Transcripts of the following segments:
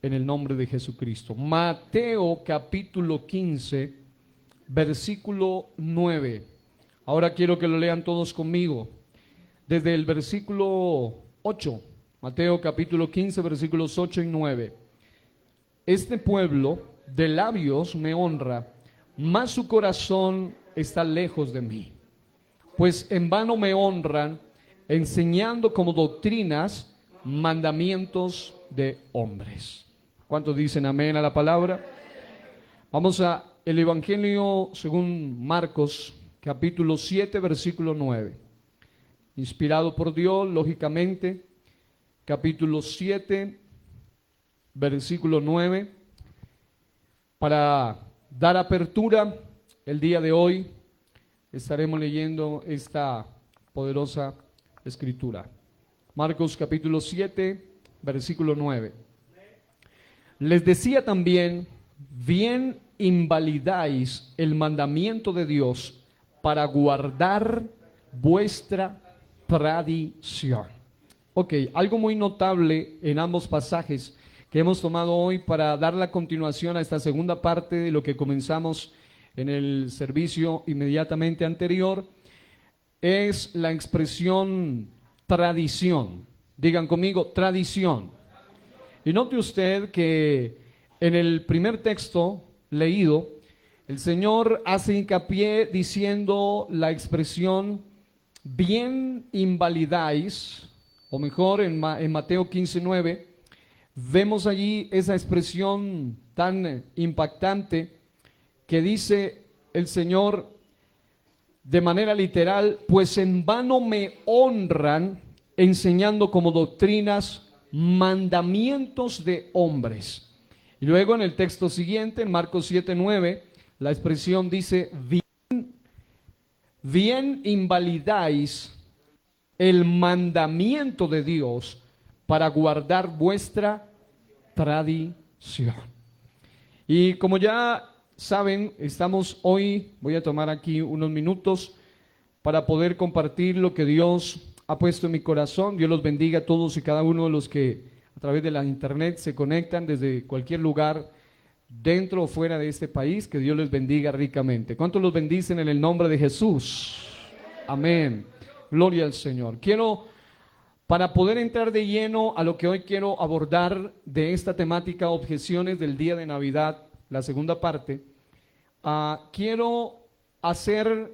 en el nombre de Jesucristo. Mateo capítulo 15, versículo 9. Ahora quiero que lo lean todos conmigo. Desde el versículo 8, Mateo capítulo 15, versículos 8 y 9. Este pueblo de labios me honra, mas su corazón está lejos de mí. Pues en vano me honran, enseñando como doctrinas mandamientos de hombres. ¿Cuántos dicen amén a la palabra? Vamos a el Evangelio según Marcos, capítulo 7, versículo 9. Inspirado por Dios, lógicamente, capítulo 7, versículo 9. Para dar apertura el día de hoy, estaremos leyendo esta poderosa escritura. Marcos capítulo 7, versículo 9. Les decía también, bien invalidáis el mandamiento de Dios para guardar vuestra tradición. Ok, algo muy notable en ambos pasajes que hemos tomado hoy para dar la continuación a esta segunda parte de lo que comenzamos en el servicio inmediatamente anterior, es la expresión tradición. Digan conmigo, tradición. Y note usted que en el primer texto leído, el Señor hace hincapié diciendo la expresión bien invalidáis, o mejor en Mateo 15:9, vemos allí esa expresión tan impactante que dice el Señor de manera literal, pues en vano me honran enseñando como doctrinas mandamientos de hombres. Y luego en el texto siguiente, en Marcos 7:9, la expresión dice, bien invalidáis el mandamiento de Dios para guardar vuestra tradición. Y como ya saben, estamos hoy, voy a tomar aquí unos minutos para poder compartir lo que Dios ha puesto en mi corazón. Dios los bendiga a todos y cada uno de los que a través de la internet se conectan desde cualquier lugar, dentro o fuera de este país. Que Dios les bendiga ricamente. ¿Cuántos los bendicen en el nombre de Jesús? Amén. Gloria al Señor. Para poder entrar de lleno a lo que hoy quiero abordar de esta temática, objeciones del día de Navidad, la segunda parte, quiero hacer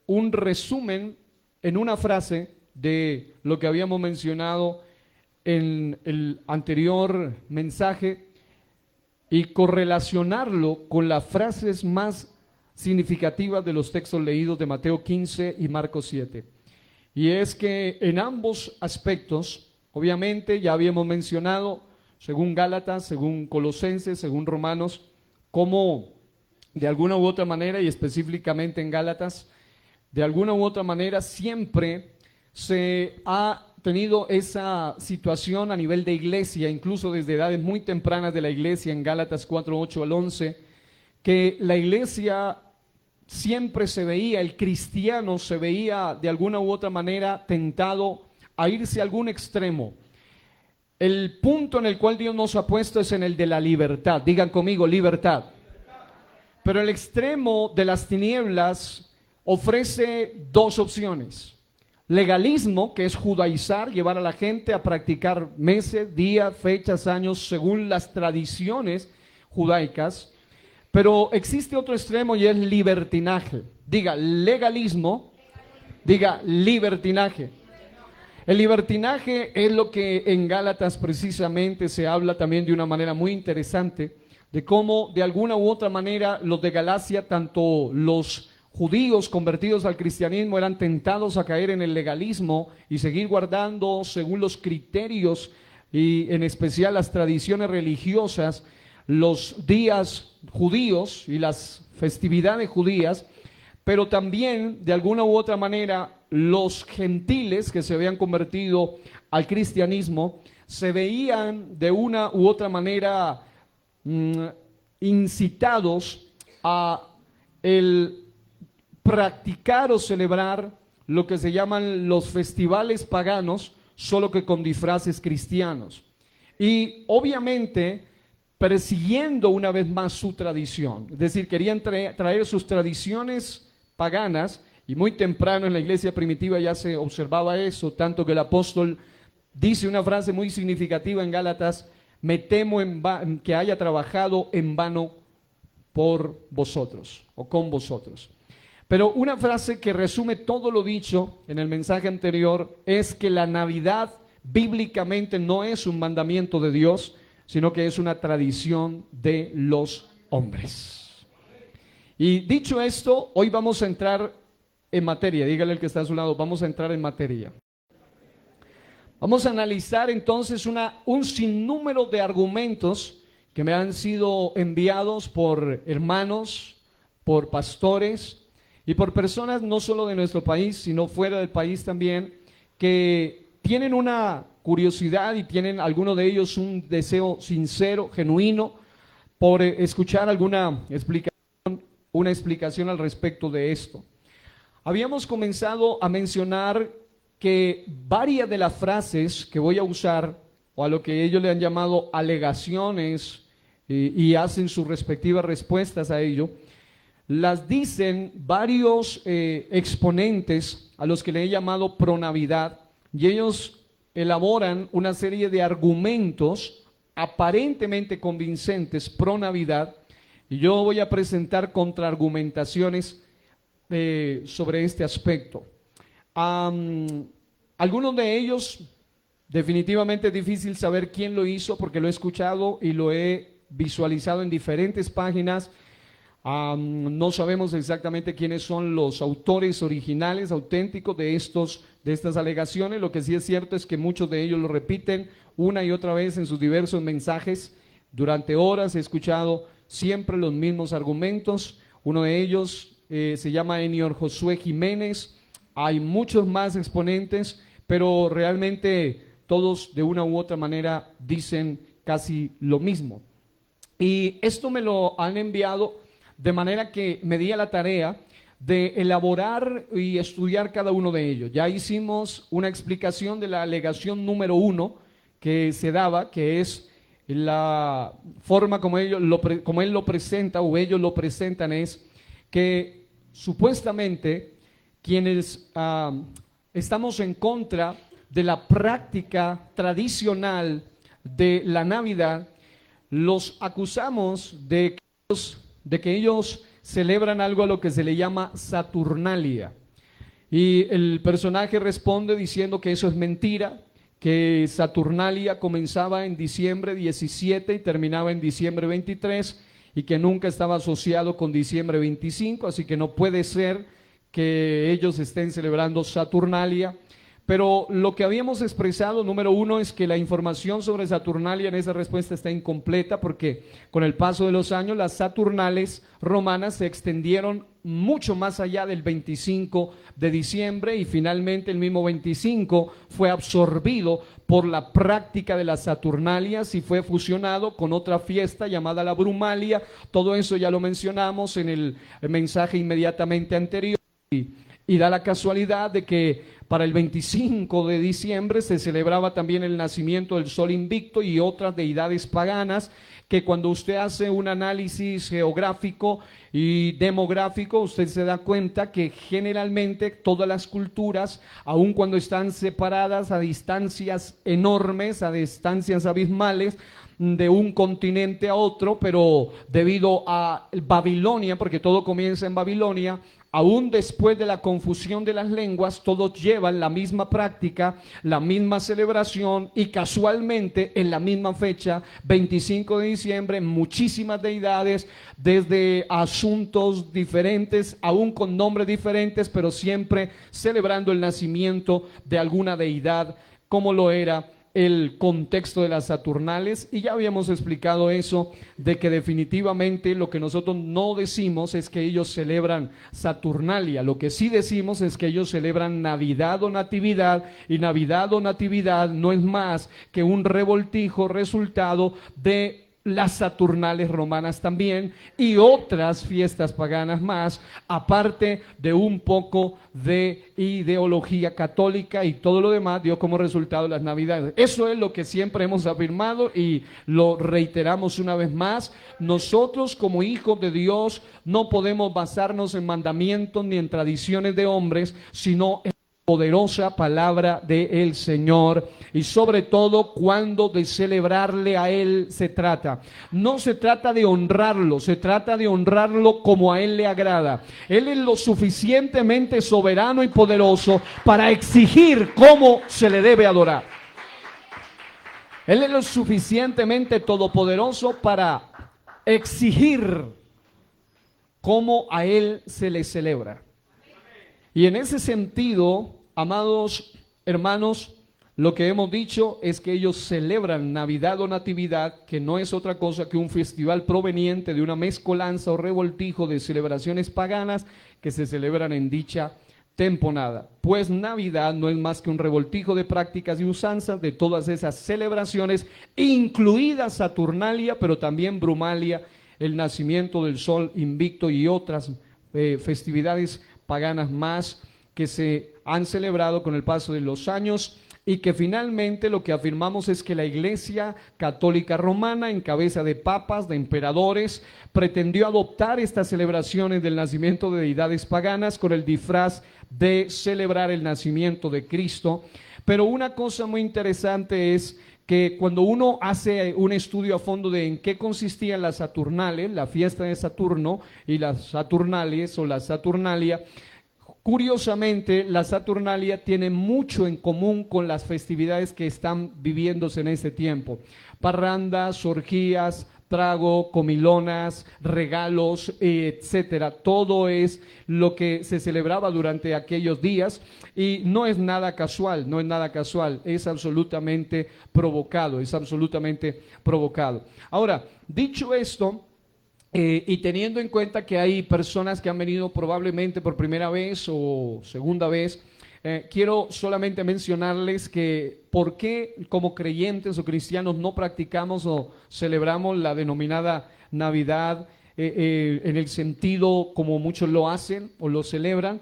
un resumen en una frase de lo que habíamos mencionado en el anterior mensaje y correlacionarlo con las frases más significativas de los textos leídos de Mateo 15 y Marcos 7. Y es que en ambos aspectos, obviamente ya habíamos mencionado, según Gálatas, según Colosenses, según Romanos, cómo de alguna u otra manera, y específicamente en Gálatas, de alguna u otra manera siempre se ha tenido esa situación a nivel de iglesia, incluso desde edades muy tempranas de la iglesia, en Gálatas 4, 8 al 11, que la iglesia siempre se veía, el cristiano se veía de alguna u otra manera tentado a irse a algún extremo. El punto en el cual Dios nos ha puesto es en el de la libertad. Digan conmigo, libertad. Pero el extremo de las tinieblas ofrece dos opciones. Legalismo, que es judaizar, llevar a la gente a practicar meses, días, fechas, años, según las tradiciones judaicas. Pero existe otro extremo y es libertinaje. Diga legalismo, diga libertinaje. El libertinaje es lo que en Gálatas precisamente se habla también de una manera muy interesante, de cómo de alguna u otra manera los de Galacia, tanto los judíos convertidos al cristianismo, eran tentados a caer en el legalismo y seguir guardando según los criterios y en especial las tradiciones religiosas los días judíos y las festividades judías, pero también de alguna u otra manera los gentiles que se habían convertido al cristianismo se veían de una u otra manera incitados a el practicar o celebrar lo que se llaman los festivales paganos, solo que con disfraces cristianos. Y obviamente persiguiendo una vez más su tradición. Es decir, querían traer sus tradiciones paganas, y muy temprano en la iglesia primitiva ya se observaba eso, tanto que el apóstol dice una frase muy significativa en Gálatas: me temo que haya trabajado en vano por vosotros o con vosotros. Pero una frase que resume todo lo dicho en el mensaje anterior es que la Navidad bíblicamente no es un mandamiento de Dios, sino que es una tradición de los hombres. Y dicho esto, hoy vamos a entrar en materia. Dígale al que está a su lado, vamos a entrar en materia. Vamos a analizar entonces un sinnúmero de argumentos que me han sido enviados por hermanos, por pastores y por personas no solo de nuestro país, sino fuera del país también, que tienen una curiosidad y tienen algunos de ellos un deseo sincero, genuino, por escuchar alguna explicación al respecto de esto. Habíamos comenzado a mencionar que varias de las frases que voy a usar, o a lo que ellos le han llamado alegaciones, y hacen sus respectivas respuestas a ello, las dicen varios exponentes a los que le he llamado pro Navidad, y ellos elaboran una serie de argumentos aparentemente convincentes pro Navidad, y yo voy a presentar contraargumentaciones sobre este aspecto. Algunos de ellos, definitivamente es difícil saber quién lo hizo, porque lo he escuchado y lo he visualizado en diferentes páginas. No sabemos exactamente quiénes son los autores originales, auténticos de estas alegaciones. Lo que sí es cierto es que muchos de ellos lo repiten una y otra vez en sus diversos mensajes. Durante horas he escuchado siempre los mismos argumentos. Uno de ellos se llama Enior Josué Jiménez. Hay muchos más exponentes, pero realmente todos de una u otra manera dicen casi lo mismo. Y esto me lo han enviado de manera que me di a la tarea de elaborar y estudiar cada uno de ellos. Ya hicimos una explicación de la alegación número 1 que se daba, que es la forma como él lo presenta, o ellos lo presentan, es que supuestamente quienes estamos en contra de la práctica tradicional de la Navidad, los acusamos de que ellos celebran algo a lo que se le llama Saturnalia. Y el personaje responde diciendo que eso es mentira, que Saturnalia comenzaba en diciembre 17 y terminaba en diciembre 23, y que nunca estaba asociado con diciembre 25, así que no puede ser que ellos estén celebrando Saturnalia. Pero lo que habíamos expresado, número 1, es que la información sobre Saturnalia en esa respuesta está incompleta, porque con el paso de los años las Saturnales romanas se extendieron mucho más allá del 25 de diciembre, y finalmente el mismo 25 fue absorbido por la práctica de las Saturnalias y fue fusionado con otra fiesta llamada la Brumalia. Todo eso ya lo mencionamos en el mensaje inmediatamente anterior, y da la casualidad de que para el 25 de diciembre se celebraba también el nacimiento del Sol Invicto y otras deidades paganas, que cuando usted hace un análisis geográfico y demográfico, usted se da cuenta que generalmente todas las culturas, aun cuando están separadas a distancias enormes, a distancias abismales, de un continente a otro, pero debido a Babilonia, porque todo comienza en Babilonia, aún después de la confusión de las lenguas, todos llevan la misma práctica, la misma celebración, y casualmente en la misma fecha, 25 de diciembre, muchísimas deidades, desde asuntos diferentes, aún con nombres diferentes, pero siempre celebrando el nacimiento de alguna deidad, como lo era el contexto de las Saturnales. Y ya habíamos explicado eso, de que definitivamente lo que nosotros no decimos es que ellos celebran Saturnalia. Lo que sí decimos es que ellos celebran Navidad o Natividad, y Navidad o Natividad no es más que un revoltijo resultado de las Saturnales romanas también y otras fiestas paganas más, aparte de un poco de ideología católica, y todo lo demás dio como resultado las Navidades. Eso es lo que siempre hemos afirmado y lo reiteramos una vez más. Nosotros como hijos de Dios no podemos basarnos en mandamientos ni en tradiciones de hombres, sino en poderosa palabra del Señor, y sobre todo cuando de celebrarle a Él se trata. No se trata de honrarlo, se trata de honrarlo como a Él le agrada. Él es lo suficientemente soberano y poderoso para exigir cómo se le debe adorar. Él es lo suficientemente todopoderoso para exigir cómo a Él se le celebra. Y en ese sentido, amados hermanos, lo que hemos dicho es que ellos celebran Navidad o Natividad, que no es otra cosa que un festival proveniente de una mezcolanza o revoltijo de celebraciones paganas que se celebran en dicha temporada. Pues Navidad no es más que un revoltijo de prácticas y usanzas de todas esas celebraciones, incluida Saturnalia, pero también Brumalia, el nacimiento del sol invicto y otras festividades paganas más que se han celebrado con el paso de los años, y que finalmente lo que afirmamos es que la Iglesia Católica Romana, en cabeza de papas, de emperadores, pretendió adoptar estas celebraciones del nacimiento de deidades paganas con el disfraz de celebrar el nacimiento de Cristo. Pero una cosa muy interesante es que cuando uno hace un estudio a fondo de en qué consistían las Saturnales, la fiesta de Saturno y las Saturnales o la Saturnalia, curiosamente la Saturnalia tiene mucho en común con las festividades que están viviéndose en este tiempo. Parrandas, orgías, trago, comilonas, regalos, etcétera. Todo es lo que se celebraba durante aquellos días, y no es nada casual, no es nada casual, es absolutamente provocado, es absolutamente provocado. Ahora, dicho esto, y teniendo en cuenta que hay personas que han venido probablemente por primera vez o segunda vez, quiero solamente mencionarles que por qué como creyentes o cristianos no practicamos o celebramos la denominada Navidad en el sentido como muchos lo hacen o lo celebran.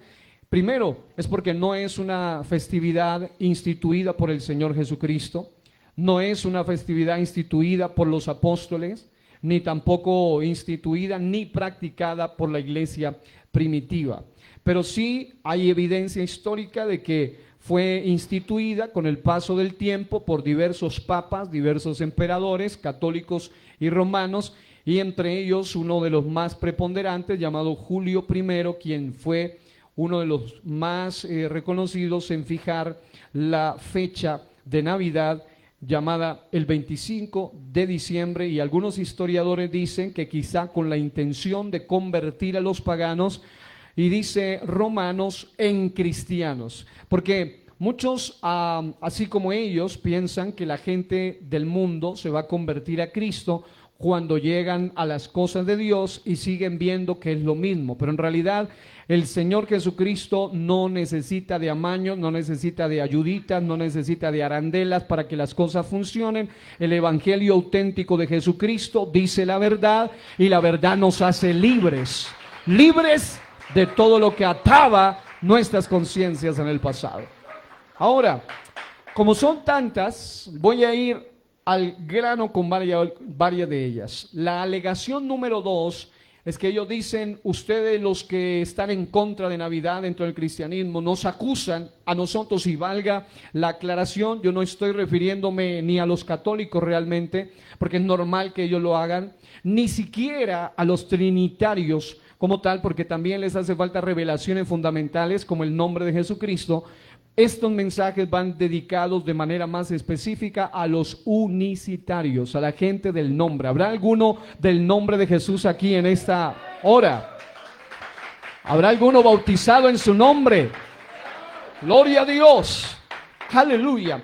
Primero, es porque no es una festividad instituida por el Señor Jesucristo, no es una festividad instituida por los apóstoles, ni tampoco instituida ni practicada por la iglesia primitiva. Pero sí hay evidencia histórica de que fue instituida con el paso del tiempo por diversos papas, diversos emperadores católicos y romanos, y entre ellos uno de los más preponderantes llamado Julio I, quien fue uno de los más reconocidos en fijar la fecha de Navidad llamada el 25 de diciembre, y algunos historiadores dicen que quizá con la intención de convertir a los paganos, y dice romanos, en cristianos, porque muchos, así como ellos, piensan que la gente del mundo se va a convertir a Cristo cuando llegan a las cosas de Dios y siguen viendo que es lo mismo, pero en realidad el Señor Jesucristo no necesita de amaños, no necesita de ayuditas, no necesita de arandelas para que las cosas funcionen. El evangelio auténtico de Jesucristo dice la verdad, y la verdad nos hace libres, libres de todo lo que ataba nuestras conciencias en el pasado. Ahora, como son tantas, voy a ir al grano con varias de ellas. La alegación número 2 es que ellos dicen: ustedes, los que están en contra de Navidad dentro del cristianismo, nos acusan a nosotros, y valga la aclaración, yo no estoy refiriéndome ni a los católicos realmente, porque es normal que ellos lo hagan, ni siquiera a los trinitarios como tal, porque también les hace falta revelaciones fundamentales como el nombre de Jesucristo. Estos mensajes van dedicados de manera más específica a los unicitarios, a la gente del nombre. ¿Habrá alguno del nombre de Jesús aquí en esta hora? ¿Habrá alguno bautizado en su nombre? Gloria a Dios. Aleluya.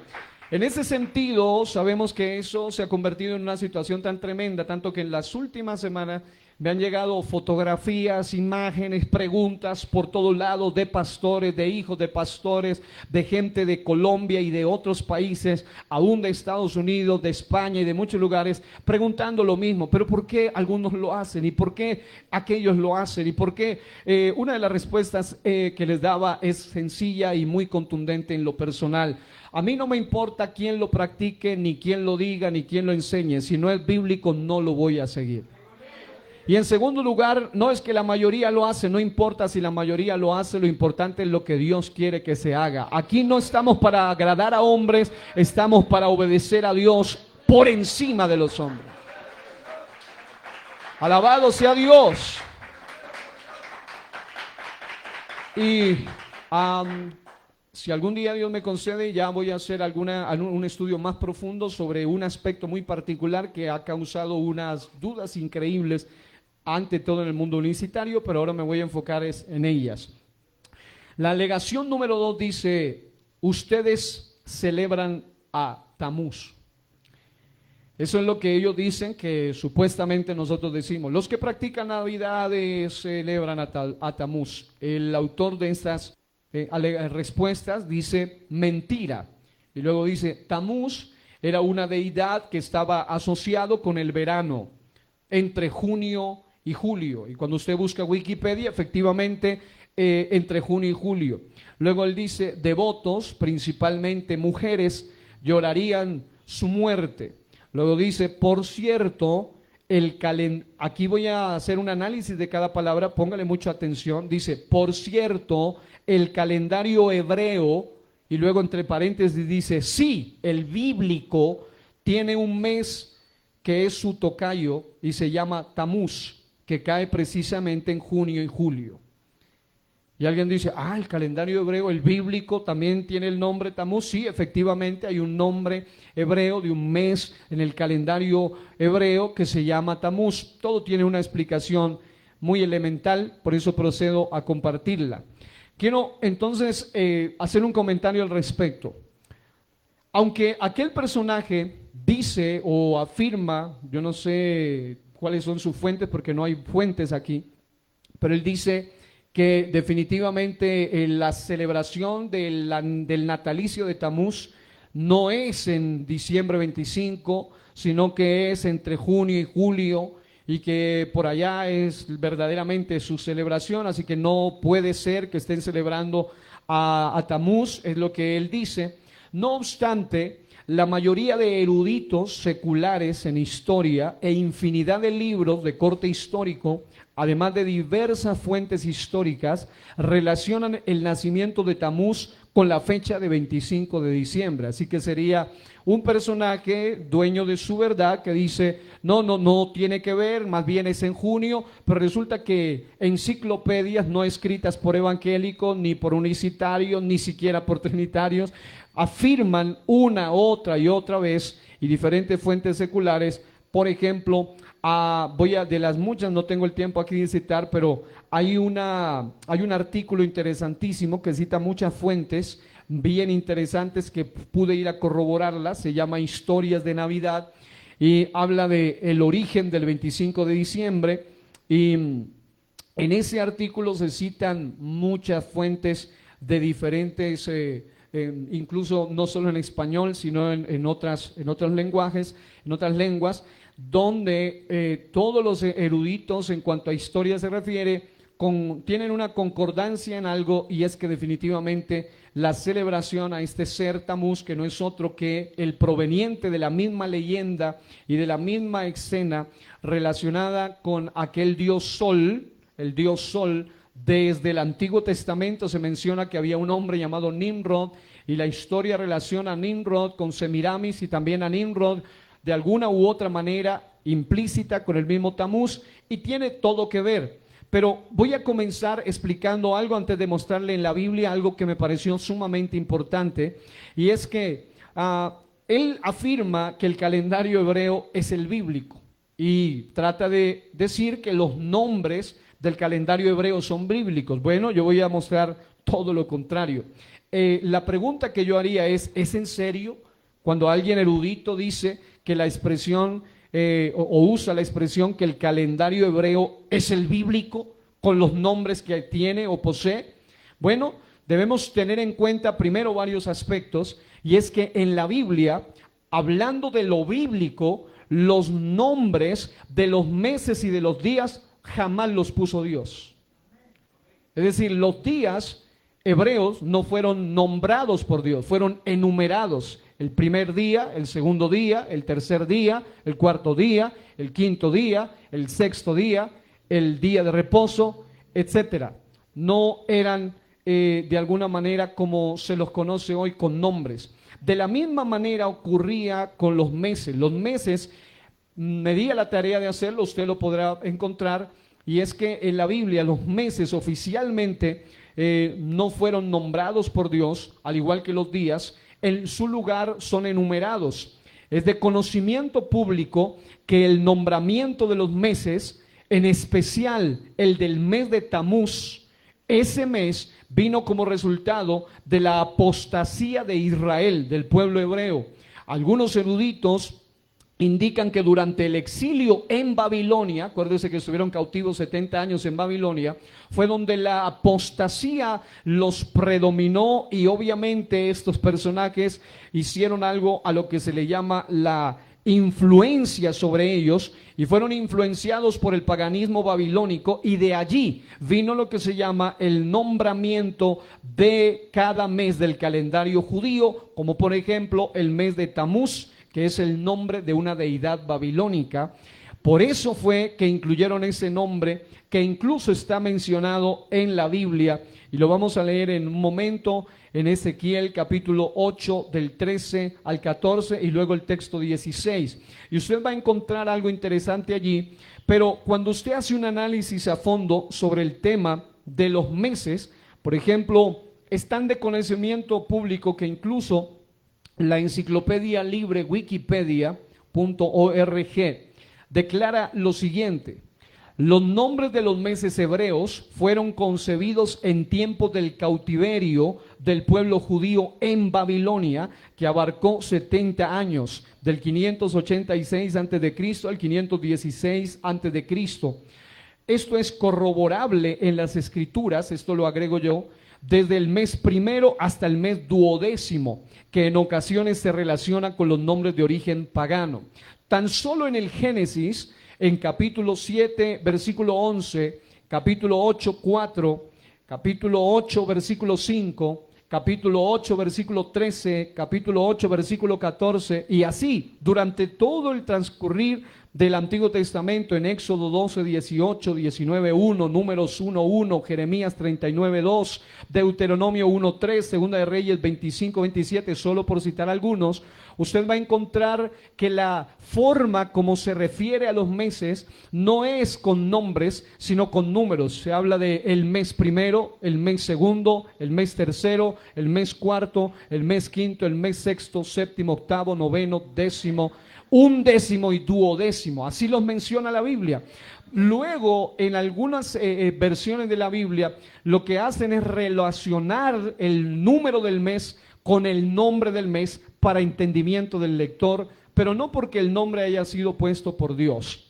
En ese sentido, sabemos que eso se ha convertido en una situación tan tremenda, tanto que en las últimas semanas Me han llegado fotografías, imágenes, preguntas por todos lados de pastores, de hijos de pastores, de gente de Colombia y de otros países, aún de Estados Unidos, de España y de muchos lugares, preguntando lo mismo. Pero ¿por qué algunos lo hacen? ¿Y por qué aquellos lo hacen? ¿Y por qué? Una de las respuestas que les daba es sencilla y muy contundente en lo personal. A mí no me importa quién lo practique, ni quién lo diga, ni quién lo enseñe. Si no es bíblico, no lo voy a seguir. Y en segundo lugar, no es que la mayoría lo hace, no importa si la mayoría lo hace, lo importante es lo que Dios quiere que se haga. Aquí no estamos para agradar a hombres, estamos para obedecer a Dios por encima de los hombres. Alabado sea Dios. Y si algún día Dios me concede, ya voy a hacer un estudio más profundo sobre un aspecto muy particular que ha causado unas dudas increíbles ante todo en el mundo universitario, pero ahora me voy a enfocar en ellas. La alegación número 2 dice: ustedes celebran a Tamuz. Eso es lo que ellos dicen, que supuestamente nosotros decimos. Los que practican Navidades celebran a Tamuz. El autor de estas respuestas dice mentira. Y luego dice: Tamuz era una deidad que estaba asociado con el verano, entre junio y julio. Y cuando usted busca Wikipedia, efectivamente, entre junio y julio. Luego él dice: devotos, principalmente mujeres, llorarían su muerte. Luego dice: por cierto, aquí voy a hacer un análisis de cada palabra, póngale mucha atención. Dice: por cierto, el calendario hebreo, y luego entre paréntesis dice: sí, el bíblico tiene un mes que es su tocayo y se llama Tamuz, que cae precisamente en junio y julio. Y alguien dice: el calendario hebreo, el bíblico, también tiene el nombre Tamuz. Sí, efectivamente hay un nombre hebreo de un mes en el calendario hebreo que se llama Tamuz. Todo tiene una explicación muy elemental, por eso procedo a compartirla. Quiero entonces hacer un comentario al respecto. Aunque aquel personaje dice o afirma, yo no sé cuáles son sus fuentes porque no hay fuentes aquí, pero él dice que definitivamente la celebración del natalicio de Tamuz no es en diciembre 25, sino que es entre junio y julio, y que por allá es verdaderamente su celebración, así que no puede ser que estén celebrando a Tamuz, es lo que él dice. No obstante, la mayoría de eruditos seculares en historia e infinidad de libros de corte histórico, además de diversas fuentes históricas, relacionan el nacimiento de Tamuz con la fecha de 25 de diciembre. Así que sería un personaje dueño de su verdad que dice: no tiene que ver, más bien es en junio, pero resulta que enciclopedias no escritas por evangélicos, ni por unicitarios, ni siquiera por trinitarios, afirman una, otra y otra vez, y diferentes fuentes seculares, por ejemplo, de las muchas, no tengo el tiempo aquí de citar, pero hay un artículo interesantísimo que cita muchas fuentes bien interesantes que pude ir a corroborarlas, se llama Historias de Navidad, y habla de el origen del 25 de diciembre, y en ese artículo se citan muchas fuentes de diferentes, incluso no solo en español, sino en otros lenguajes, en otras lenguas, donde todos los eruditos en cuanto a historia se refiere, tienen una concordancia en algo, y es que definitivamente la celebración a este ser Tamuz, que no es otro que el proveniente de la misma leyenda y de la misma escena relacionada con aquel dios Sol, el dios Sol. Desde el Antiguo Testamento se menciona que había un hombre llamado Nimrod, y la historia relaciona a Nimrod con Semiramis y también a Nimrod de alguna u otra manera implícita con el mismo Tamuz, y tiene todo que ver. Pero voy a comenzar explicando algo antes de mostrarle en la Biblia algo que me pareció sumamente importante, y es que él afirma que el calendario hebreo es el bíblico, y trata de decir que los nombres del calendario hebreo son bíblicos. Bueno, yo voy a mostrar todo lo contrario. La pregunta que yo haría ¿es en serio? Cuando alguien erudito dice que la expresión o usa la expresión que el calendario hebreo es el bíblico con los nombres que tiene o posee. Bueno, debemos tener en cuenta primero varios aspectos, y es que en la Biblia, hablando de lo bíblico, los nombres de los meses y de los días jamás los puso Dios. Es decir, los días hebreos no fueron nombrados por Dios, fueron enumerados. El primer día, el segundo día, el tercer día, el cuarto día, el quinto día, el sexto día, el día de reposo, etcétera. No eran de alguna manera como se los conoce hoy con nombres. De la misma manera ocurría con los meses. Los meses, me di a la tarea de hacerlo, usted lo podrá encontrar, y es que en la Biblia los meses oficialmente no fueron nombrados por Dios, al igual que los días. En su lugar son enumerados. Es de conocimiento público que el nombramiento de los meses, en especial el del mes de Tamuz, ese mes vino como resultado de la apostasía de Israel, del pueblo hebreo. Algunos eruditos indican que durante el exilio en Babilonia, acuérdense que estuvieron cautivos 70 años en Babilonia, fue donde la apostasía los predominó, y obviamente estos personajes hicieron algo a lo que se le llama la influencia sobre ellos, y fueron influenciados por el paganismo babilónico, y de allí vino lo que se llama el nombramiento de cada mes del calendario judío, como por ejemplo el mes de Tamuz, que es el nombre de una deidad babilónica. Por eso fue que incluyeron ese nombre, que incluso está mencionado en la Biblia, y lo vamos a leer en un momento en Ezequiel capítulo 8 del 13 al 14 y luego el texto 16. Y usted va a encontrar algo interesante allí, pero cuando usted hace un análisis a fondo sobre el tema de los meses, por ejemplo, es tan de conocimiento público que incluso la enciclopedia libre Wikipedia.org declara lo siguiente: los nombres de los meses hebreos fueron concebidos en tiempos del cautiverio del pueblo judío en Babilonia, que abarcó 70 años, del 586 a.C. al 516 a.C. Esto es corroborable en las escrituras, esto lo agrego yo, desde el mes primero hasta el mes duodécimo, que en ocasiones se relaciona con los nombres de origen pagano. Tan solo en el Génesis, en capítulo 7, versículo 11, capítulo 8, 4, capítulo 8, versículo 5, capítulo 8, versículo 13, capítulo 8, versículo 14, y así durante todo el transcurrir del Antiguo Testamento, en Éxodo 12, 18, 19, 1, Números 1, 1, Jeremías 39, 2, Deuteronomio 1, 3, Segunda de Reyes 25, 27, solo por citar algunos, usted va a encontrar que la forma como se refiere a los meses no es con nombres, sino con números. Se habla de el mes primero, el mes segundo, el mes tercero, el mes cuarto, el mes quinto, el mes sexto, séptimo, octavo, noveno, décimo, undécimo y duodécimo. Así los menciona la Biblia. Luego, en algunas versiones de la Biblia, lo que hacen es relacionar el número del mes con el nombre del mes para entendimiento del lector, pero no porque el nombre haya sido puesto por Dios.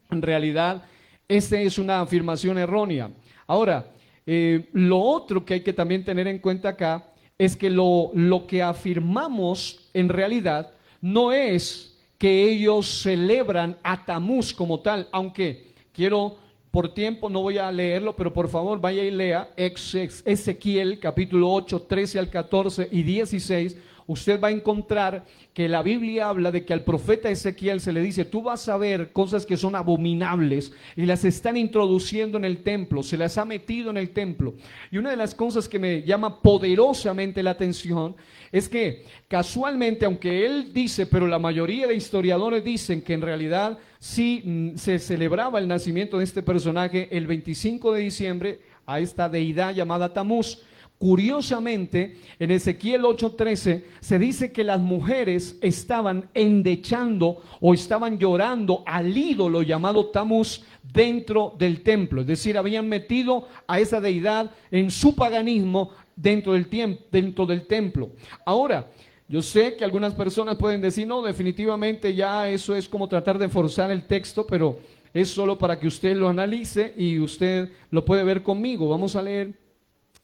En realidad, esta es una afirmación errónea. Ahora, lo otro que hay que también tener en cuenta acá es que lo que afirmamos en realidad no es que ellos celebran a Tamuz como tal, aunque quiero, por tiempo no voy a leerlo, pero por favor vaya y lea Ezequiel capítulo 8, 13 al 14 y 16, usted va a encontrar que la Biblia habla de que al profeta Ezequiel se le dice: tú vas a ver cosas que son abominables y las están introduciendo en el templo, se las ha metido en el templo. Y una de las cosas que me llama poderosamente la atención es que casualmente, aunque él dice, pero la mayoría de historiadores dicen que en realidad sí se celebraba el nacimiento de este personaje el 25 de diciembre a esta deidad llamada Tamuz. Curiosamente, en Ezequiel 8:13 se dice que las mujeres estaban endechando o estaban llorando al ídolo llamado Tamuz dentro del templo, es decir, habían metido a esa deidad en su paganismo dentro del templo. Ahora, Yo sé que algunas personas pueden decir, no, definitivamente ya eso es como tratar de forzar el texto, pero es solo para que usted lo analice y usted lo puede ver conmigo. Vamos a leer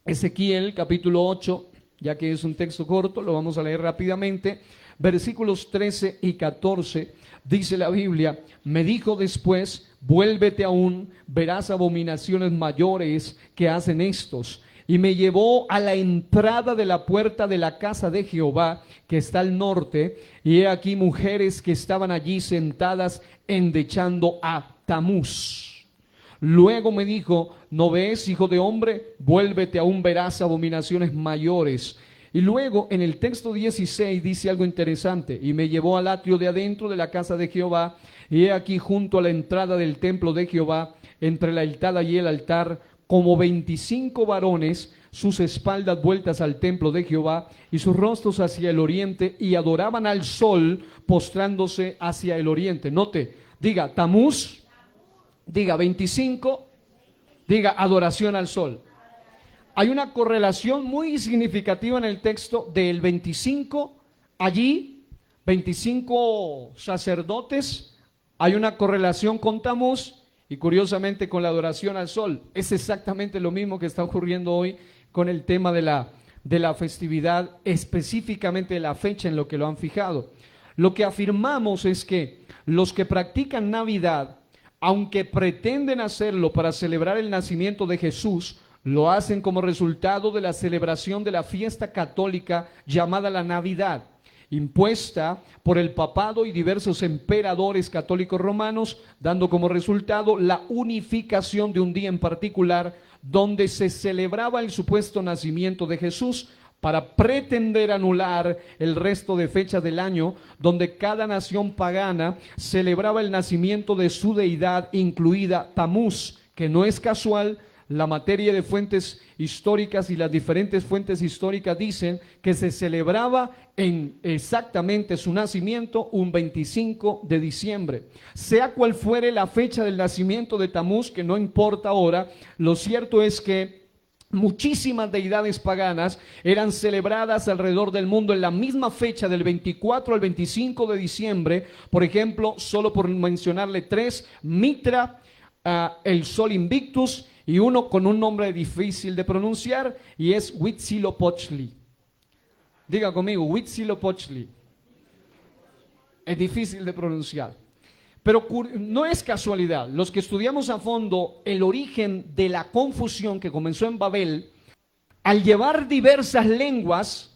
Ezequiel capítulo 8, ya que es un texto corto, lo vamos a leer rápidamente. Versículos 13 y 14, dice la Biblia: me dijo después, vuélvete aún, verás abominaciones mayores que hacen estos. Y me llevó a la entrada de la puerta de la casa de Jehová, que está al norte, y he aquí mujeres que estaban allí sentadas endechando a Tamuz. Luego me dijo, ¿no ves, hijo de hombre? Vuélvete aún, verás abominaciones mayores. Y luego en el texto 16 dice algo interesante: y me llevó al atrio de adentro de la casa de Jehová, y he aquí junto a la entrada del templo de Jehová, entre la altada y el altar, como 25 varones, sus espaldas vueltas al templo de Jehová y sus rostros hacia el oriente, y adoraban al sol postrándose hacia el oriente. Note, diga Tamuz, diga 25, diga adoración al sol. Hay una correlación muy significativa en el texto del 25, allí 25 sacerdotes, hay una correlación con Tamuz y curiosamente con la adoración al sol. Es exactamente lo mismo que está ocurriendo hoy con el tema de la festividad, específicamente de la fecha en lo que lo han fijado. Lo que afirmamos es que los que practican Navidad, aunque pretenden hacerlo para celebrar el nacimiento de Jesús, lo hacen como resultado de la celebración de la fiesta católica llamada la Navidad, impuesta por el papado y diversos emperadores católicos romanos, dando como resultado la unificación de un día en particular donde se celebraba el supuesto nacimiento de Jesús, para pretender anular el resto de fechas del año donde cada nación pagana celebraba el nacimiento de su deidad, incluida Tamuz, que no es casual. La materia de fuentes históricas y las diferentes fuentes históricas dicen que se celebraba en exactamente su nacimiento un 25 de diciembre. Sea cual fuere la fecha del nacimiento de Tamuz, que no importa ahora, lo cierto es que muchísimas deidades paganas eran celebradas alrededor del mundo en la misma fecha, del 24 al 25 de diciembre. Por ejemplo, solo por mencionarle tres: Mitra, el Sol Invictus, y uno con un nombre difícil de pronunciar, y es Huitzilopochtli. Diga conmigo, Huitzilopochtli. Es difícil de pronunciar. Pero no es casualidad. Los que estudiamos a fondo el origen de la confusión que comenzó en Babel, al llevar diversas lenguas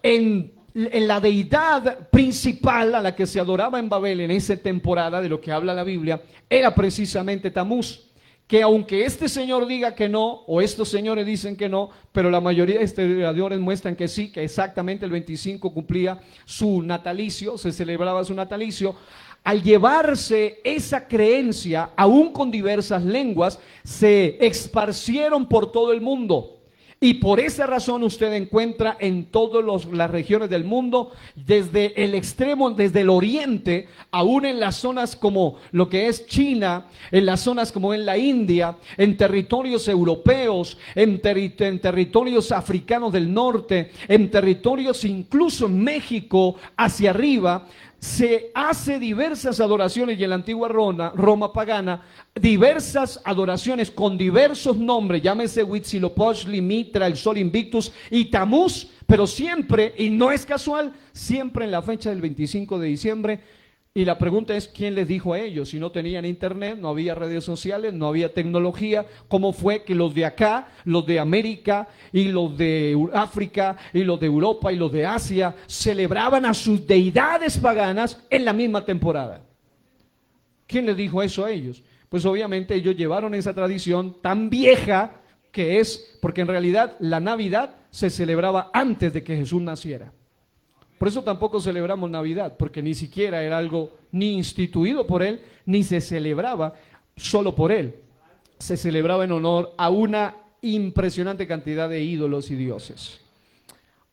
en la deidad principal a la que se adoraba en Babel en esa temporada de lo que habla la Biblia, era precisamente Tamuz. Que aunque este señor diga que no, o estos señores dicen que no, pero la mayoría de historiadores muestran que sí, que exactamente el 25 cumplía su natalicio, se celebraba su natalicio. Al llevarse esa creencia, aún con diversas lenguas, se esparcieron por todo el mundo. Y por esa razón usted encuentra en todas las regiones del mundo, desde el extremo, desde el oriente, aún en las zonas como lo que es China, en las zonas como en la India, en territorios europeos, en territorios africanos del norte, en territorios incluso en México hacia arriba. Se hace diversas adoraciones, y en la antigua Roma pagana, diversas adoraciones con diversos nombres, llámese Huitzilopochtli, Mitra, el Sol Invictus y Tamuz, pero siempre, y no es casual, siempre en la fecha del 25 de diciembre. Y la pregunta es, ¿quién les dijo a ellos? Si no tenían internet, no había redes sociales, no había tecnología, ¿cómo fue que los de acá, los de América y los de África y los de Europa y los de Asia celebraban a sus deidades paganas en la misma temporada? ¿Quién les dijo eso a ellos? Pues obviamente ellos llevaron esa tradición tan vieja que es, porque en realidad la Navidad se celebraba antes de que Jesús naciera. Por eso tampoco celebramos Navidad, porque ni siquiera era algo ni instituido por Él, ni se celebraba solo por Él. Se celebraba en honor a una impresionante cantidad de ídolos y dioses.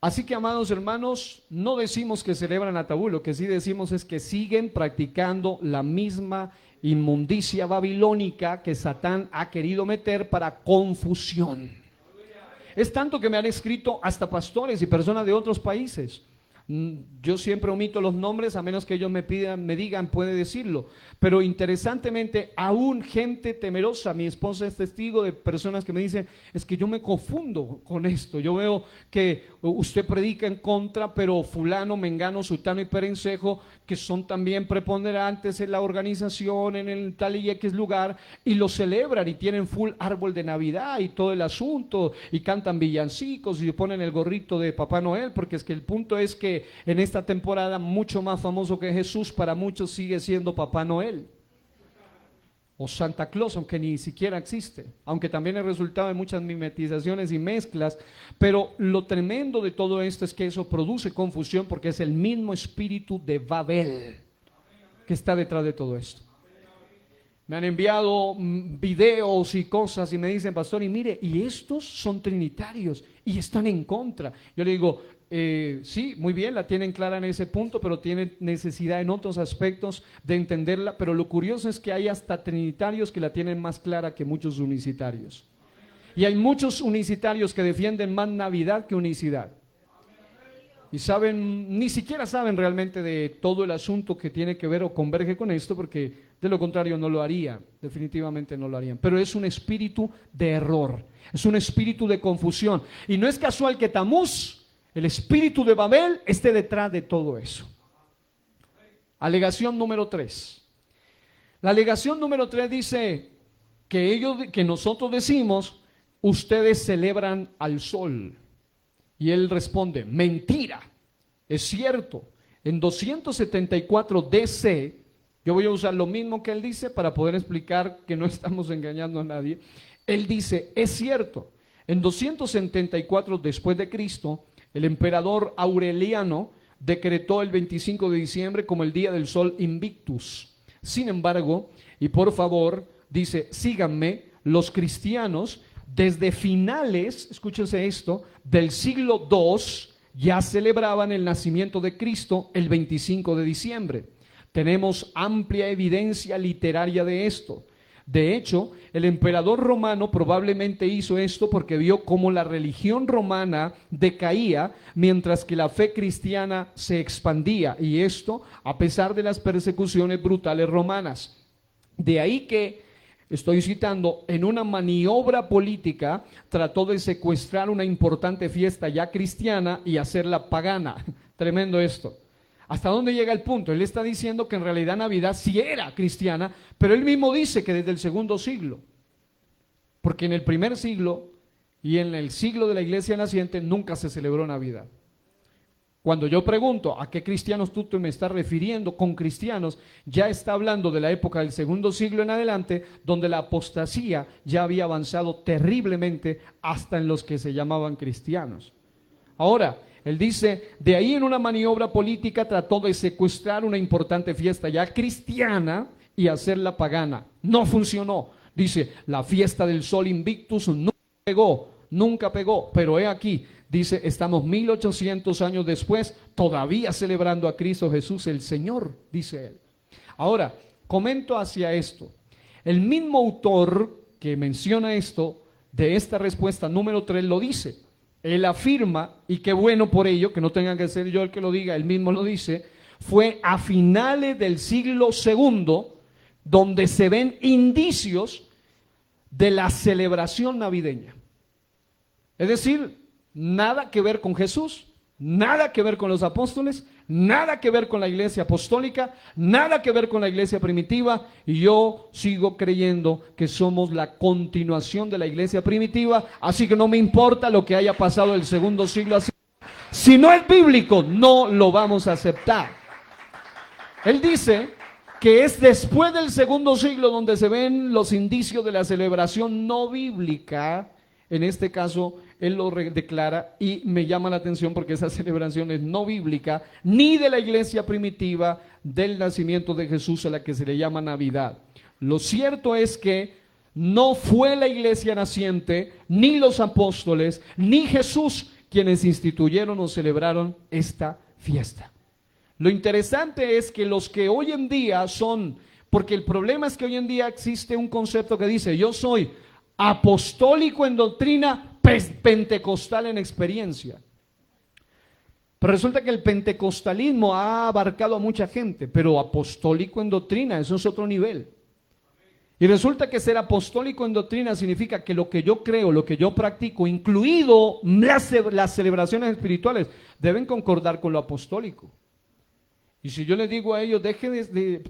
Así que, amados hermanos, no decimos que celebran a Tabú, lo que sí decimos es que siguen practicando la misma inmundicia babilónica que Satán ha querido meter para confusión. Es tanto que me han escrito hasta pastores y personas de otros países. Yo siempre omito los nombres a menos que ellos me digan, puede decirlo. Pero interesantemente, aún gente temerosa, mi esposa es testigo de personas que me dicen, es que yo me confundo con esto. Yo veo que usted predica en contra, pero fulano, mengano, sultano y perencejo, que son también preponderantes en la organización, en el tal y X lugar, y lo celebran y tienen full árbol de Navidad y todo el asunto, y cantan villancicos y ponen el gorrito de Papá Noel, porque es que el punto es que en esta temporada mucho más famoso que Jesús para muchos sigue siendo Papá Noel o Santa Claus, aunque ni siquiera existe, aunque también es resultado de muchas mimetizaciones y mezclas. Pero lo tremendo de todo esto es que eso produce confusión, porque es el mismo espíritu de Babel que está detrás de todo esto. Me han enviado videos y cosas y me dicen, pastor, y mire, y estos son trinitarios y están en contra. Yo le digo, sí, muy bien, la tienen clara en ese punto, pero tienen necesidad en otros aspectos de entenderla. Pero lo curioso es que hay hasta trinitarios que la tienen más clara que muchos unicitarios. Y hay muchos unicitarios que defienden más Navidad que unicidad. Y saben, ni siquiera saben realmente de todo el asunto que tiene que ver o converge con esto, porque de lo contrario no lo harían, definitivamente no lo harían. Pero es un espíritu de error, es un espíritu de confusión. Y no es casual que Tamuz, el espíritu de Babel, esté detrás de todo eso. Alegación número 3. La alegación número 3 dice que nosotros decimos, ustedes celebran al sol. Y él responde, mentira, es cierto. En 274 DC, yo voy a usar lo mismo que él dice para poder explicar que no estamos engañando a nadie. Él dice, es cierto, en 274 después de Cristo, el emperador Aureliano decretó el 25 de diciembre como el día del sol Invictus. Sin embargo, y por favor, dice, síganme, los cristianos desde finales, escúchense esto, del siglo II ya celebraban el nacimiento de Cristo el 25 de diciembre. Tenemos amplia evidencia literaria de esto. De hecho, el emperador romano probablemente hizo esto porque vio cómo la religión romana decaía mientras que la fe cristiana se expandía, y esto a pesar de las persecuciones brutales romanas. De ahí que, estoy citando, en una maniobra política trató de secuestrar una importante fiesta ya cristiana y hacerla pagana. Tremendo esto. ¿Hasta dónde llega el punto? Él está diciendo que en realidad Navidad sí era cristiana, pero él mismo dice que desde el segundo siglo, porque en el primer siglo y en el siglo de la iglesia naciente nunca se celebró Navidad. Cuando yo pregunto a qué cristianos tú te me estás refiriendo con cristianos, ya está hablando de la época del segundo siglo en adelante, donde la apostasía ya había avanzado terriblemente hasta en los que se llamaban cristianos. Ahora, él dice, de ahí en una maniobra política trató de secuestrar una importante fiesta ya cristiana y hacerla pagana. No funcionó. Dice, la fiesta del sol Invictus nunca pegó, pero he aquí, dice, estamos 1800 años después, todavía celebrando a Cristo Jesús el Señor, dice él. Ahora, comento hacia esto. El mismo autor que menciona esto, de esta respuesta número 3, lo dice. Él afirma, y qué bueno por ello, que no tenga que ser yo el que lo diga, él mismo lo dice, fue a finales del siglo II donde se ven indicios de la celebración navideña. Es decir, nada que ver con Jesús, nada que ver con los apóstoles, nada que ver con la iglesia apostólica, nada que ver con la iglesia primitiva, y yo sigo creyendo que somos la continuación de la iglesia primitiva, así que no me importa lo que haya pasado el segundo siglo así. Si no es bíblico, no lo vamos a aceptar. Él dice que es después del segundo siglo donde se ven los indicios de la celebración no bíblica. En este caso, él lo declara y me llama la atención porque esa celebración es no bíblica, ni de la iglesia primitiva del nacimiento de Jesús, a la que se le llama Navidad. Lo cierto es que no fue la iglesia naciente, ni los apóstoles, ni Jesús quienes instituyeron o celebraron esta fiesta. Lo interesante es que los que hoy en día son, porque el problema es que hoy en día existe un concepto que dice, yo soy apostólico en doctrina, pentecostal en experiencia. Pero resulta que el pentecostalismo ha abarcado a mucha gente, pero apostólico en doctrina, eso es otro nivel. Y resulta que ser apostólico en doctrina significa que lo que yo creo, lo que yo practico, incluido las celebraciones espirituales, deben concordar con lo apostólico. Y si yo les digo a ellos,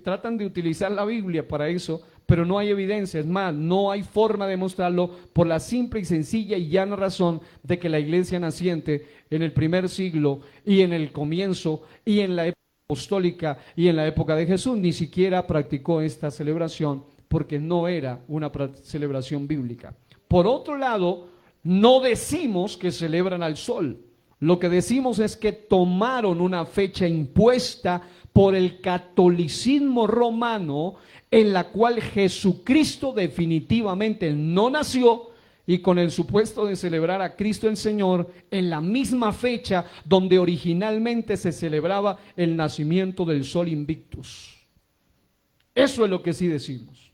tratan de utilizar la Biblia para eso, pero no hay evidencia, es más, no hay forma de mostrarlo por la simple y sencilla y llana razón de que la iglesia naciente en el primer siglo y en el comienzo y en la época apostólica y en la época de Jesús ni siquiera practicó esta celebración porque no era una celebración bíblica. Por otro lado, no decimos que celebran al sol. Lo que decimos es que tomaron una fecha impuesta por el catolicismo romano en la cual Jesucristo definitivamente no nació y con el supuesto de celebrar a Cristo el Señor en la misma fecha donde originalmente se celebraba el nacimiento del sol Invictus. Eso es lo que sí decimos.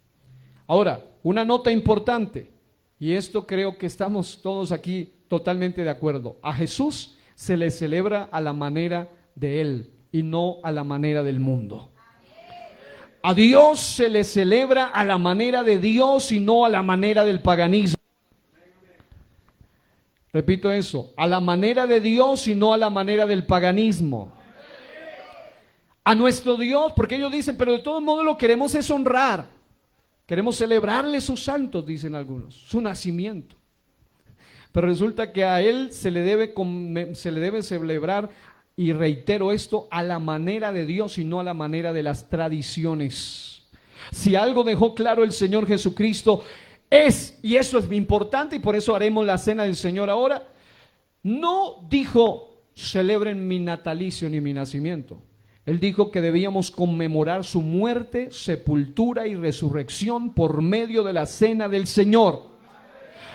Ahora, una nota importante, y esto creo que estamos todos aquí totalmente de acuerdo. A Jesús se le celebra a la manera de Él y no a la manera del mundo. A Dios se le celebra a la manera de Dios y no a la manera del paganismo. Repito eso, a la manera de Dios y no a la manera del paganismo. A nuestro Dios, porque ellos dicen, pero de todos modos lo queremos es honrar. Queremos celebrarle sus santos, dicen algunos, su nacimiento. Pero resulta que a Él se le debe celebrar, y reitero esto, a la manera de Dios y no a la manera de las tradiciones. Si algo dejó claro el Señor Jesucristo y eso es importante y por eso haremos la cena del Señor ahora, no dijo celebren mi natalicio ni mi nacimiento. Él dijo que debíamos conmemorar su muerte, sepultura y resurrección por medio de la cena del Señor.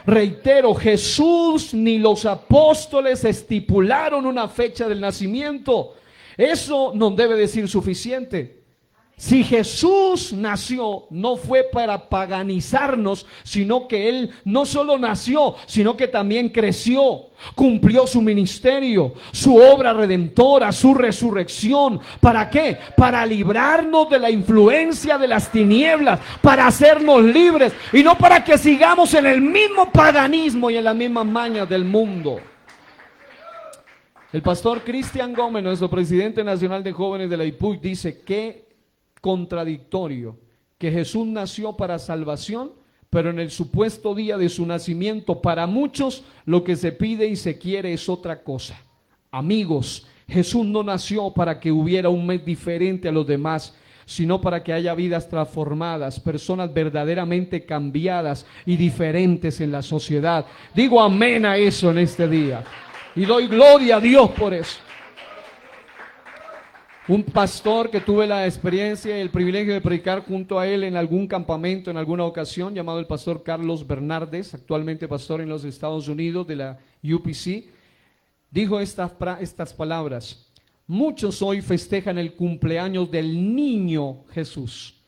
Reitero, Jesús ni los apóstoles estipularon una fecha del nacimiento. Eso nos debe decir suficiente. Si Jesús nació, no fue para paganizarnos, sino que Él no solo nació, sino que también creció, cumplió su ministerio, su obra redentora, su resurrección. ¿Para qué? Para librarnos de la influencia de las tinieblas, para hacernos libres y no para que sigamos en el mismo paganismo y en las mismas mañas del mundo. El pastor Cristian Gómez, nuestro presidente nacional de jóvenes de la IPUC, dice que contradictorio que Jesús nació para salvación, pero en el supuesto día de su nacimiento para muchos lo que se pide y se quiere es otra cosa. Amigos, Jesús no nació para que hubiera un mes diferente a los demás, sino para que haya vidas transformadas, personas verdaderamente cambiadas y diferentes en la sociedad. Digo amén a eso en este día y doy gloria a Dios por eso. Un pastor que tuve la experiencia y el privilegio de predicar junto a él en algún campamento, en alguna ocasión, llamado el pastor Carlos Bernardes, actualmente pastor en los Estados Unidos de la UPC, dijo estas palabras: muchos hoy festejan el cumpleaños del niño Jesús.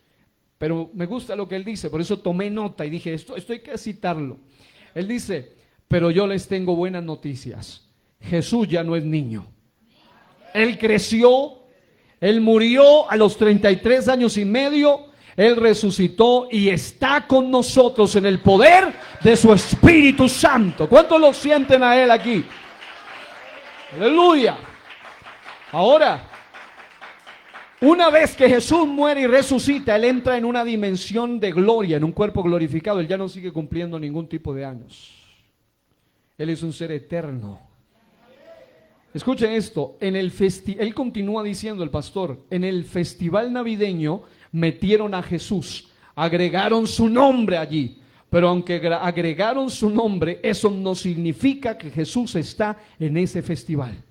Pero me gusta lo que él dice, por eso tomé nota y dije, esto hay que citarlo. Él dice, pero yo les tengo buenas noticias. Jesús ya no es niño. Él creció. Él murió a los 33 años y medio, Él resucitó y está con nosotros en el poder de su Espíritu Santo. ¿Cuántos lo sienten a Él aquí? Aleluya. Ahora, una vez que Jesús muere y resucita, Él entra en una dimensión de gloria, en un cuerpo glorificado. Él ya no sigue cumpliendo ningún tipo de años. Él es un ser eterno. Escuchen esto, él continúa diciendo el pastor, en el festival navideño metieron a Jesús, agregaron su nombre allí, pero aunque agregaron su nombre, eso no significa que Jesús está en ese festival.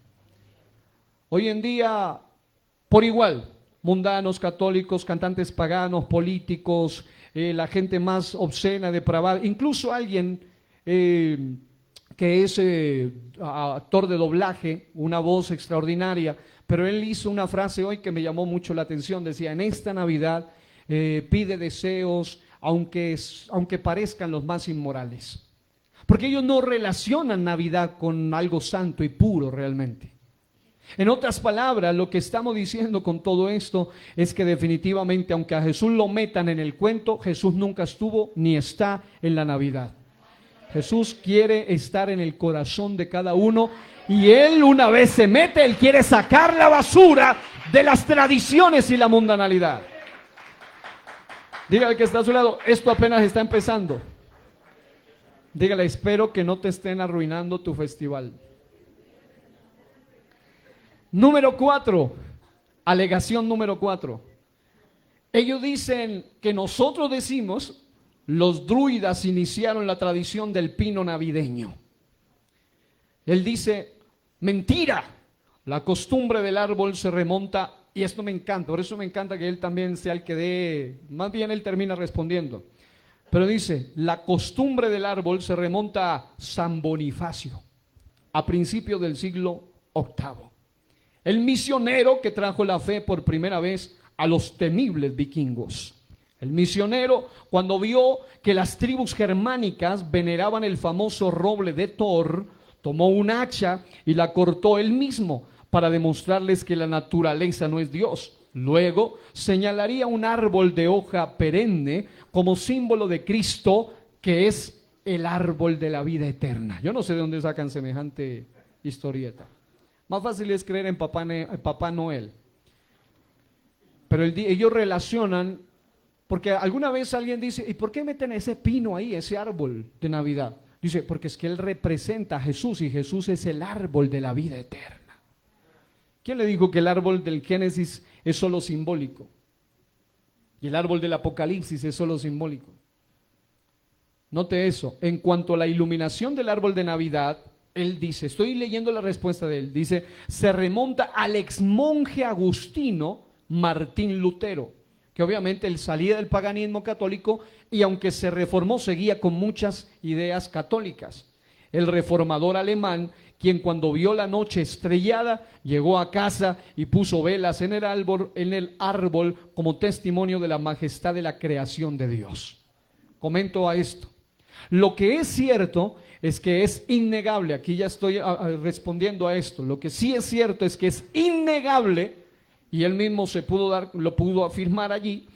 Hoy en día, por igual, mundanos, católicos, cantantes paganos, políticos, la gente más obscena, depravada, incluso alguien que es actor de doblaje, una voz extraordinaria, pero él hizo una frase hoy que me llamó mucho la atención. Decía, en esta Navidad pide deseos, aunque parezcan los más inmorales, porque ellos no relacionan Navidad con algo santo y puro realmente. En otras palabras, lo que estamos diciendo con todo esto es que definitivamente, aunque a Jesús lo metan en el cuento, Jesús nunca estuvo ni está en la Navidad. Jesús quiere estar en el corazón de cada uno, y Él, una vez se mete, Él quiere sacar la basura de las tradiciones y la mundanalidad. Dígale que está a su lado, esto apenas está empezando. Dígale, espero que no te estén arruinando tu festival. Número 4, alegación número 4. Ellos dicen que nosotros decimos, los druidas iniciaron la tradición del pino navideño. Él dice, mentira, la costumbre del árbol se remonta, y esto me encanta, por eso me encanta que él también sea el que dé, más bien él termina respondiendo. Pero dice, la costumbre del árbol se remonta a San Bonifacio, a principios del siglo VIII. El misionero que trajo la fe por primera vez a los temibles vikingos. El misionero, cuando vio que las tribus germánicas veneraban el famoso roble de Thor, tomó un hacha y la cortó él mismo para demostrarles que la naturaleza no es Dios. Luego señalaría un árbol de hoja perenne como símbolo de Cristo, que es el árbol de la vida eterna. Yo no sé de dónde sacan semejante historieta. Más fácil es creer en Papá Noel. Pero ellos relacionan, porque alguna vez alguien dice, ¿y por qué meten ese pino ahí, ese árbol de Navidad? Dice, porque es que él representa a Jesús, y Jesús es el árbol de la vida eterna. ¿Quién le dijo que el árbol del Génesis es solo simbólico? Y el árbol del Apocalipsis es solo simbólico. Note eso. En cuanto a la iluminación del árbol de Navidad, él dice, estoy leyendo la respuesta de él, dice, se remonta al exmonje agustino Martín Lutero, que obviamente él salía del paganismo católico, y aunque se reformó, seguía con muchas ideas católicas. El reformador alemán, quien cuando vio la noche estrellada, llegó a casa y puso velas en el árbol como testimonio de la majestad de la creación de Dios. Comento a esto. Lo que es cierto es que es innegable, aquí ya estoy respondiendo a esto, lo que sí es cierto es que es innegable, y él mismo lo pudo afirmar allí,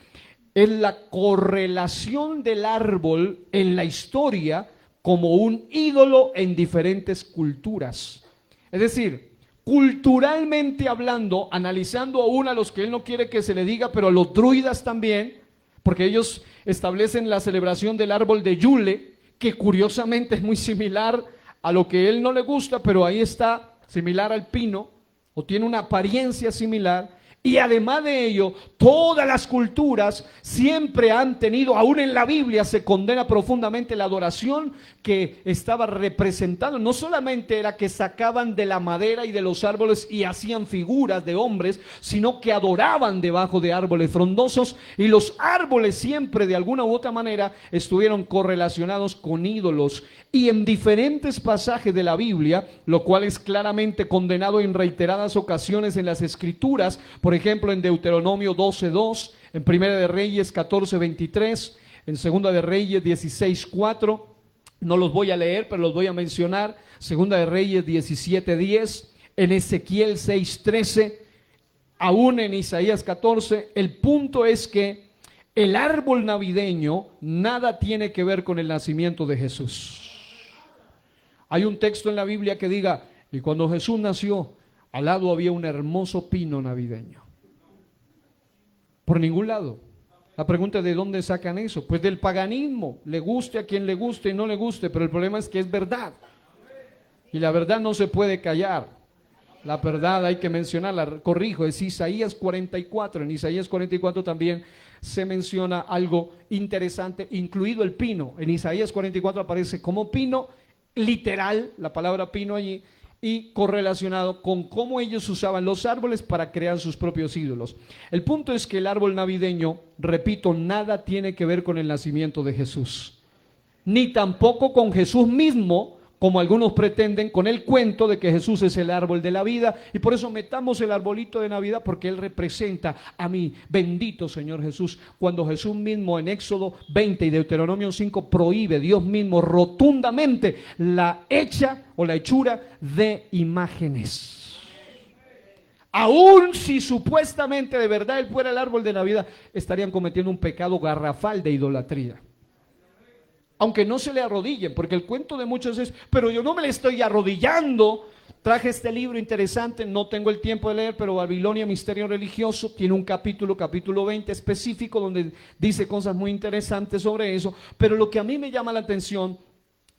es la correlación del árbol en la historia como un ídolo en diferentes culturas. Es decir, culturalmente hablando, analizando aún a los que él no quiere que se le diga, pero a los druidas también, porque ellos establecen la celebración del árbol de Yule, que curiosamente es muy similar a lo que él no le gusta, pero ahí está, similar al pino, o tiene una apariencia similar. Y además de ello, todas las culturas siempre han tenido, aún en la Biblia se condena profundamente la adoración que estaba representando. No solamente era que sacaban de la madera y de los árboles y hacían figuras de hombres, sino que adoraban debajo de árboles frondosos, y los árboles siempre de alguna u otra manera estuvieron correlacionados con ídolos. Y en diferentes pasajes de la Biblia, lo cual es claramente condenado en reiteradas ocasiones en las Escrituras, por ejemplo en Deuteronomio 12:2, en Primera de Reyes 14:23, en Segunda de Reyes 16:4, no los voy a leer, pero los voy a mencionar, Segunda de Reyes 17:10, en Ezequiel 6:13, aún en Isaías 14. El punto es que el árbol navideño nada tiene que ver con el nacimiento de Jesús. Hay un texto en la Biblia que diga, y cuando Jesús nació, al lado había un hermoso pino navideño. Por ningún lado. La pregunta es, ¿de dónde sacan eso? Pues del paganismo. Le guste a quien le guste y no le guste, pero el problema es que es verdad. Y la verdad no se puede callar. La verdad hay que mencionarla. Corrijo, es Isaías 44. En Isaías 44 también se menciona algo interesante, incluido el pino. En Isaías 44 aparece como pino, literal, la palabra pino allí, y correlacionado con cómo ellos usaban los árboles para crear sus propios ídolos. El punto es que el árbol navideño, repito, nada tiene que ver con el nacimiento de Jesús, ni tampoco con Jesús mismo, como algunos pretenden, con el cuento de que Jesús es el árbol de la vida, y por eso metamos el arbolito de Navidad, porque Él representa a mi bendito Señor Jesús, cuando Jesús mismo en Éxodo 20 y Deuteronomio 5 prohíbe, Dios mismo rotundamente, la hechura de imágenes. Aún si supuestamente de verdad él fuera el árbol de Navidad, estarían cometiendo un pecado garrafal de idolatría. Aunque no se le arrodillen, porque el cuento de muchos es, pero yo no me le estoy arrodillando. Traje este libro interesante, no tengo el tiempo de leer, pero Babilonia, Misterio Religioso, tiene un capítulo 20 específico, donde dice cosas muy interesantes sobre eso. Pero lo que a mí me llama la atención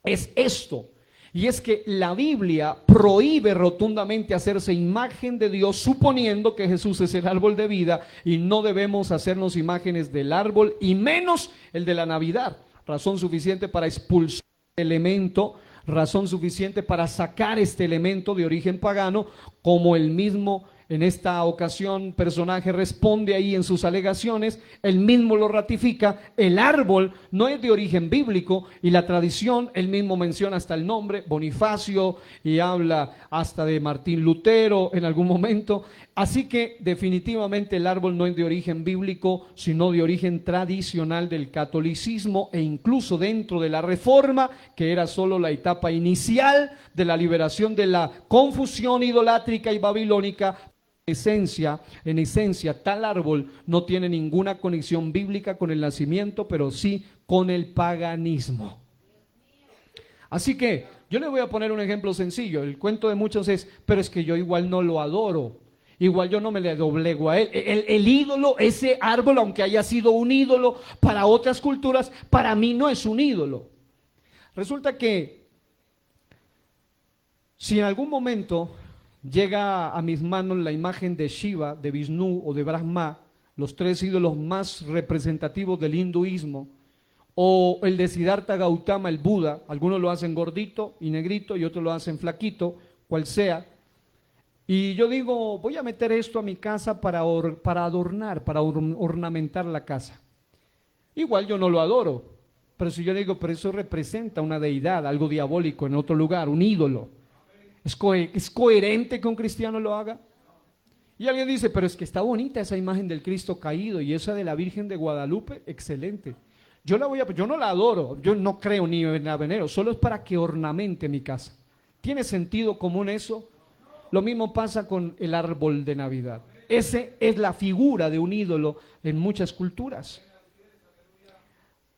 es esto, y es que la Biblia prohíbe rotundamente hacerse imagen de Dios, suponiendo que Jesús es el árbol de vida, y no debemos hacernos imágenes del árbol, y menos el de la Navidad. Razón suficiente para expulsar el elemento, razón suficiente para sacar este elemento de origen pagano, como el mismo en esta ocasión personaje responde ahí en sus alegaciones, él mismo lo ratifica. El árbol no es de origen bíblico, y la tradición, él mismo menciona hasta el nombre, Bonifacio, y habla hasta de Martín Lutero en algún momento. Así que definitivamente el árbol no es de origen bíblico, sino de origen tradicional del catolicismo, e incluso dentro de la Reforma, que era solo la etapa inicial de la liberación de la confusión idolátrica y babilónica. En esencia, tal árbol no tiene ninguna conexión bíblica con el nacimiento, pero sí con el paganismo. Así que yo le voy a poner un ejemplo sencillo. El cuento de muchos es, pero es que yo igual no lo adoro, igual yo no me le doblego a él. El ídolo, ese árbol, aunque haya sido un ídolo para otras culturas, para mí no es un ídolo. Resulta que si en algún momento llega a mis manos la imagen de Shiva, de Vishnu o de Brahma, los tres ídolos más representativos del hinduismo, o el de Siddhartha Gautama, el Buda, algunos lo hacen gordito y negrito y otros lo hacen flaquito, cual sea, y yo digo, voy a meter esto a mi casa para adornar, para ornamentar la casa. Igual yo no lo adoro, pero si yo digo, pero eso representa una deidad, algo diabólico en otro lugar, un ídolo, ¿es coherente que un cristiano lo haga? Y alguien dice, pero es que está bonita esa imagen del Cristo caído, y esa de la Virgen de Guadalupe, excelente. Yo no la adoro, yo no creo ni en la venero, solo es para que ornamente mi casa. ¿Tiene sentido común eso? Lo mismo pasa con el árbol de Navidad. Ese es la figura de un ídolo en muchas culturas.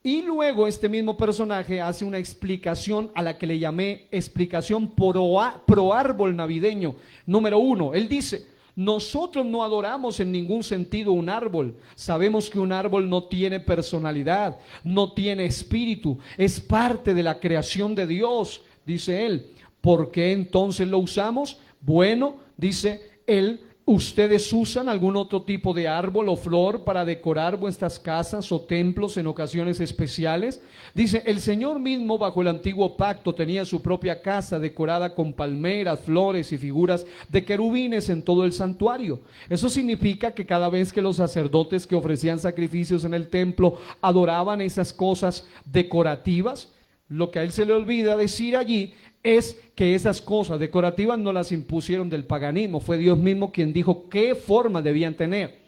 Y luego este mismo personaje hace una explicación a la que le llamé explicación pro árbol navideño. Número 1, él dice, nosotros no adoramos en ningún sentido un árbol. Sabemos que un árbol no tiene personalidad, no tiene espíritu, es parte de la creación de Dios, dice él. ¿Por qué entonces lo usamos? Bueno, dice él, ¿ustedes usan algún otro tipo de árbol o flor para decorar vuestras casas o templos en ocasiones especiales? Dice, el Señor mismo bajo el antiguo pacto tenía su propia casa decorada con palmeras, flores y figuras de querubines en todo el santuario. Eso significa que cada vez que los sacerdotes que ofrecían sacrificios en el templo adoraban esas cosas decorativas, lo que a él se le olvida decir allí es que esas cosas decorativas no las impusieron del paganismo, fue Dios mismo quien dijo qué forma debían tener.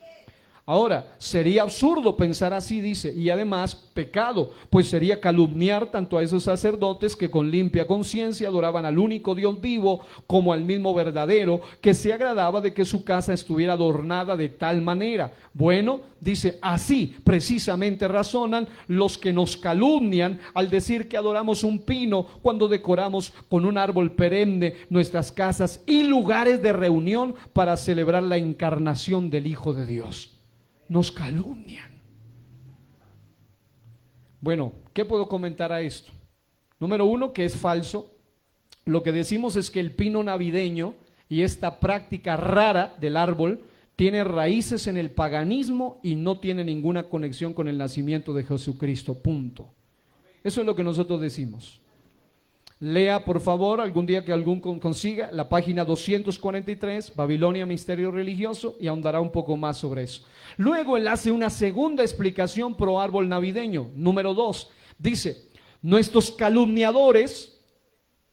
Ahora, sería absurdo pensar así, dice, y además pecado, pues sería calumniar tanto a esos sacerdotes que con limpia conciencia adoraban al único Dios vivo, como al mismo verdadero, que se agradaba de que su casa estuviera adornada de tal manera. Bueno, dice, así precisamente razonan los que nos calumnian al decir que adoramos un pino cuando decoramos con un árbol perenne nuestras casas y lugares de reunión para celebrar la encarnación del Hijo de Dios. Nos calumnian. Bueno, ¿qué puedo comentar a esto? Número 1, que es falso. Lo que decimos es que el pino navideño y esta práctica rara del árbol tiene raíces en el paganismo y no tiene ninguna conexión con el nacimiento de Jesucristo, punto. Eso es lo que nosotros decimos. Lea, por favor, algún día que algún consiga, la página 243, Babilonia, Misterio Religioso, y ahondará un poco más sobre eso. Luego él hace una segunda explicación pro árbol navideño. Número 2, dice, nuestros calumniadores,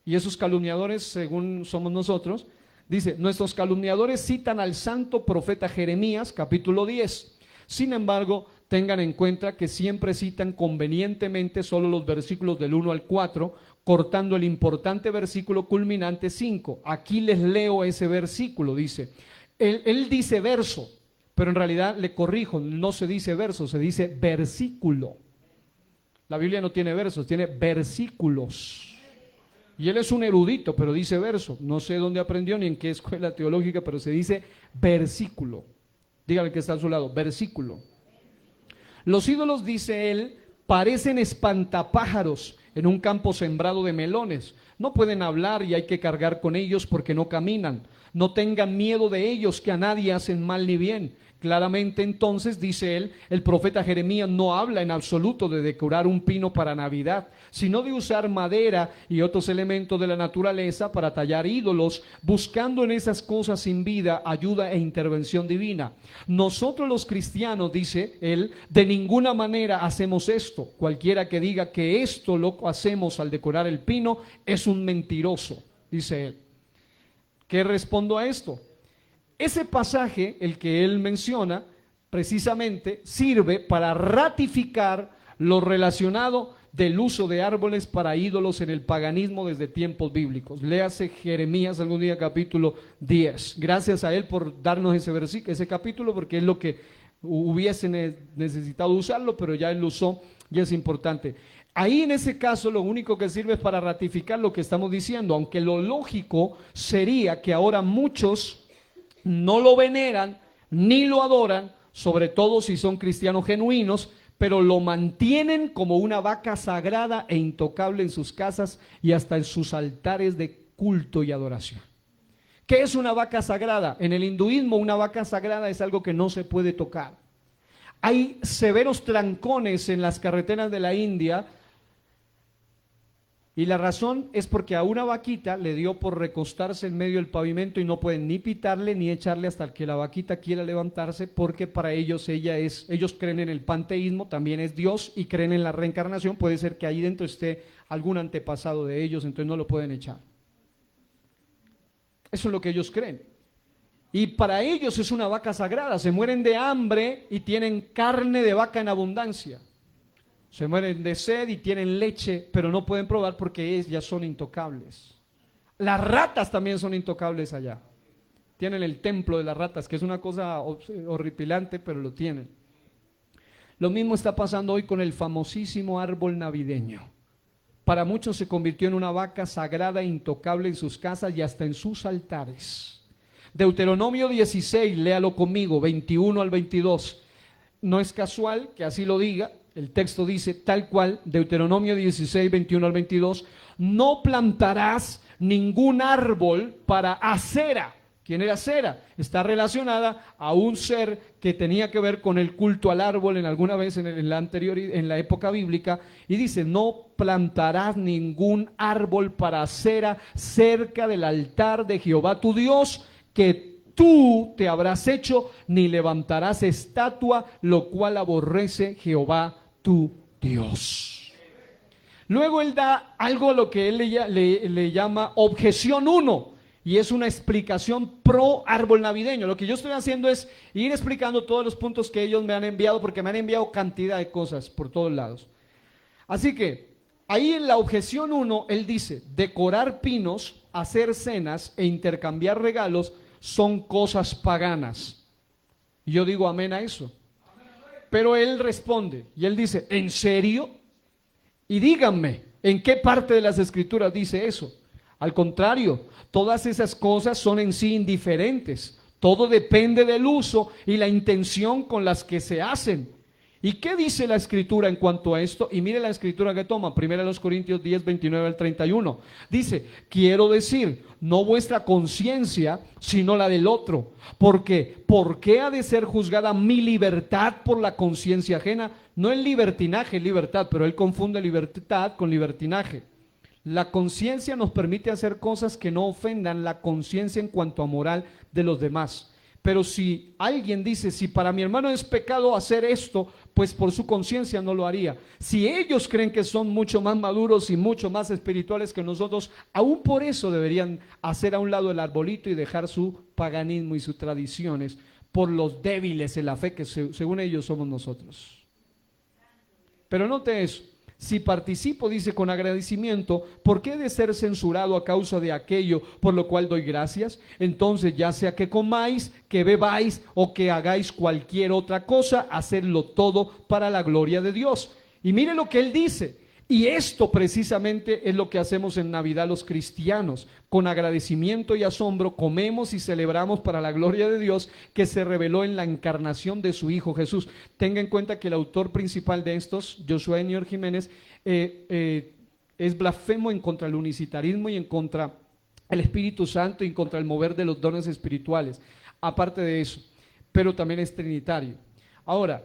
y esos calumniadores según somos nosotros, dice, nuestros calumniadores citan al santo profeta Jeremías, capítulo 10. Sin embargo, tengan en cuenta que siempre citan convenientemente solo los versículos del 1 al 4, cortando el importante versículo culminante 5. Aquí les leo ese versículo, dice, Él dice verso, pero en realidad le corrijo, no se dice verso, se dice versículo. La Biblia no tiene versos, tiene versículos. Y él es un erudito, pero dice verso. No sé dónde aprendió ni en qué escuela teológica, pero se dice versículo. Dígale que está a su lado, versículo. Los ídolos, dice él, parecen espantapájaros en un campo sembrado de melones. No pueden hablar y hay que cargar con ellos porque no caminan. No tengan miedo de ellos, que a nadie hacen mal ni bien. Claramente entonces, dice él, el profeta Jeremías no habla en absoluto de decorar un pino para Navidad, sino de usar madera y otros elementos de la naturaleza para tallar ídolos, buscando en esas cosas sin vida ayuda e intervención divina. Nosotros los cristianos, dice él, de ninguna manera hacemos esto. Cualquiera que diga que esto lo hacemos al decorar el pino es un mentiroso, dice él. ¿Qué respondo a esto? Ese pasaje, el que él menciona, precisamente sirve para ratificar lo relacionado del uso de árboles para ídolos en el paganismo desde tiempos bíblicos. Léase Jeremías algún día capítulo 10. Gracias a él por darnos ese capítulo, porque es lo que hubiese necesitado usarlo, pero ya él lo usó y es importante. Ahí en ese caso lo único que sirve es para ratificar lo que estamos diciendo, aunque lo lógico sería que ahora muchos no lo veneran ni lo adoran, sobre todo si son cristianos genuinos, pero lo mantienen como una vaca sagrada e intocable en sus casas y hasta en sus altares de culto y adoración. ¿Qué es una vaca sagrada? En el hinduismo una vaca sagrada es algo que no se puede tocar. Hay severos trancones en las carreteras de la India. Y la razón es porque a una vaquita le dio por recostarse en medio del pavimento y no pueden ni pitarle ni echarle hasta que la vaquita quiera levantarse, porque para ellos ellos creen en el panteísmo, también es Dios, y creen en la reencarnación. Puede ser que ahí dentro esté algún antepasado de ellos, entonces no lo pueden echar. Eso es lo que ellos creen. Y para ellos es una vaca sagrada, se mueren de hambre y tienen carne de vaca en abundancia. Se mueren de sed y tienen leche, pero no pueden probar porque ellas son intocables. Las ratas también son intocables allá. Tienen el templo de las ratas, que es una cosa horripilante, pero lo tienen. Lo mismo está pasando hoy con el famosísimo árbol navideño. Para muchos se convirtió en una vaca sagrada e intocable en sus casas y hasta en sus altares. Deuteronomio 16, léalo conmigo, 21 al 22. No es casual que así lo diga. El texto dice tal cual, Deuteronomio 16, 21 al 22, no plantarás ningún árbol para Acera. ¿Quién era Acera? Está relacionada a un ser que tenía que ver con el culto al árbol en alguna vez en la época bíblica, y dice, no plantarás ningún árbol para Acera cerca del altar de Jehová tu Dios, que tú te habrás hecho, ni levantarás estatua, lo cual aborrece Jehová tu Dios. Luego él da algo a lo que él le llama objeción 1, y es una explicación pro árbol navideño. Lo que yo estoy haciendo es ir explicando todos los puntos que ellos me han enviado, porque me han enviado cantidad de cosas por todos lados. Así que ahí en la objeción 1 él dice, decorar pinos, hacer cenas e intercambiar regalos son cosas paganas. Y yo digo amén a eso. Pero él responde y él dice, ¿en serio? Y díganme, ¿en qué parte de las escrituras dice eso? Al contrario, todas esas cosas son en sí indiferentes. Todo depende del uso y la intención con las que se hacen. ¿Y qué dice la escritura en cuanto a esto? Y mire la escritura que toma, 1 Corintios 10, 29 al 31. Dice, quiero decir, no vuestra conciencia, sino la del otro. Porque, ¿por qué ha de ser juzgada mi libertad por la conciencia ajena? No es libertinaje, es libertad, pero él confunde libertad con libertinaje. La conciencia nos permite hacer cosas que no ofendan la conciencia en cuanto a moral de los demás. Pero si alguien dice, si para mi hermano es pecado hacer esto, pues por su conciencia no lo haría. Si ellos creen que son mucho más maduros y mucho más espirituales que nosotros, aún por eso deberían hacer a un lado el arbolito y dejar su paganismo y sus tradiciones por los débiles en la fe que según ellos somos nosotros. Pero note eso, Si participo, dice, con agradecimiento, ¿por qué he de ser censurado a causa de aquello por lo cual doy gracias? Entonces, ya sea que comáis, que bebáis o que hagáis cualquier otra cosa, hacedlo todo para la gloria de Dios. Y mire lo que él dice. Y esto precisamente es lo que hacemos en Navidad los cristianos. Con agradecimiento y asombro comemos y celebramos para la gloria de Dios, que se reveló en la encarnación de su Hijo Jesús. Tenga en cuenta que el autor principal de estos, Josué Nior Jiménez, es blasfemo en contra del unicitarismo y en contra el Espíritu Santo y en contra el mover de los dones espirituales. Aparte de eso, pero también es trinitario. Ahora,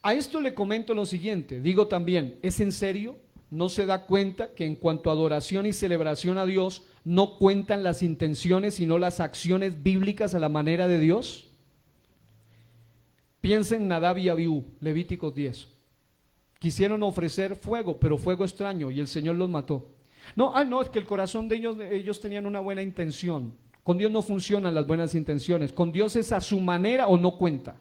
a esto le comento lo siguiente, digo también, ¿es en serio? ¿No se da cuenta que en cuanto a adoración y celebración a Dios, no cuentan las intenciones sino las acciones bíblicas a la manera de Dios? Piensen en Nadab y Abiú, Levíticos 10. Quisieron ofrecer fuego, pero fuego extraño, y el Señor los mató. No, es que el corazón de ellos tenían una buena intención. Con Dios no funcionan las buenas intenciones, con Dios es a su manera o no cuenta.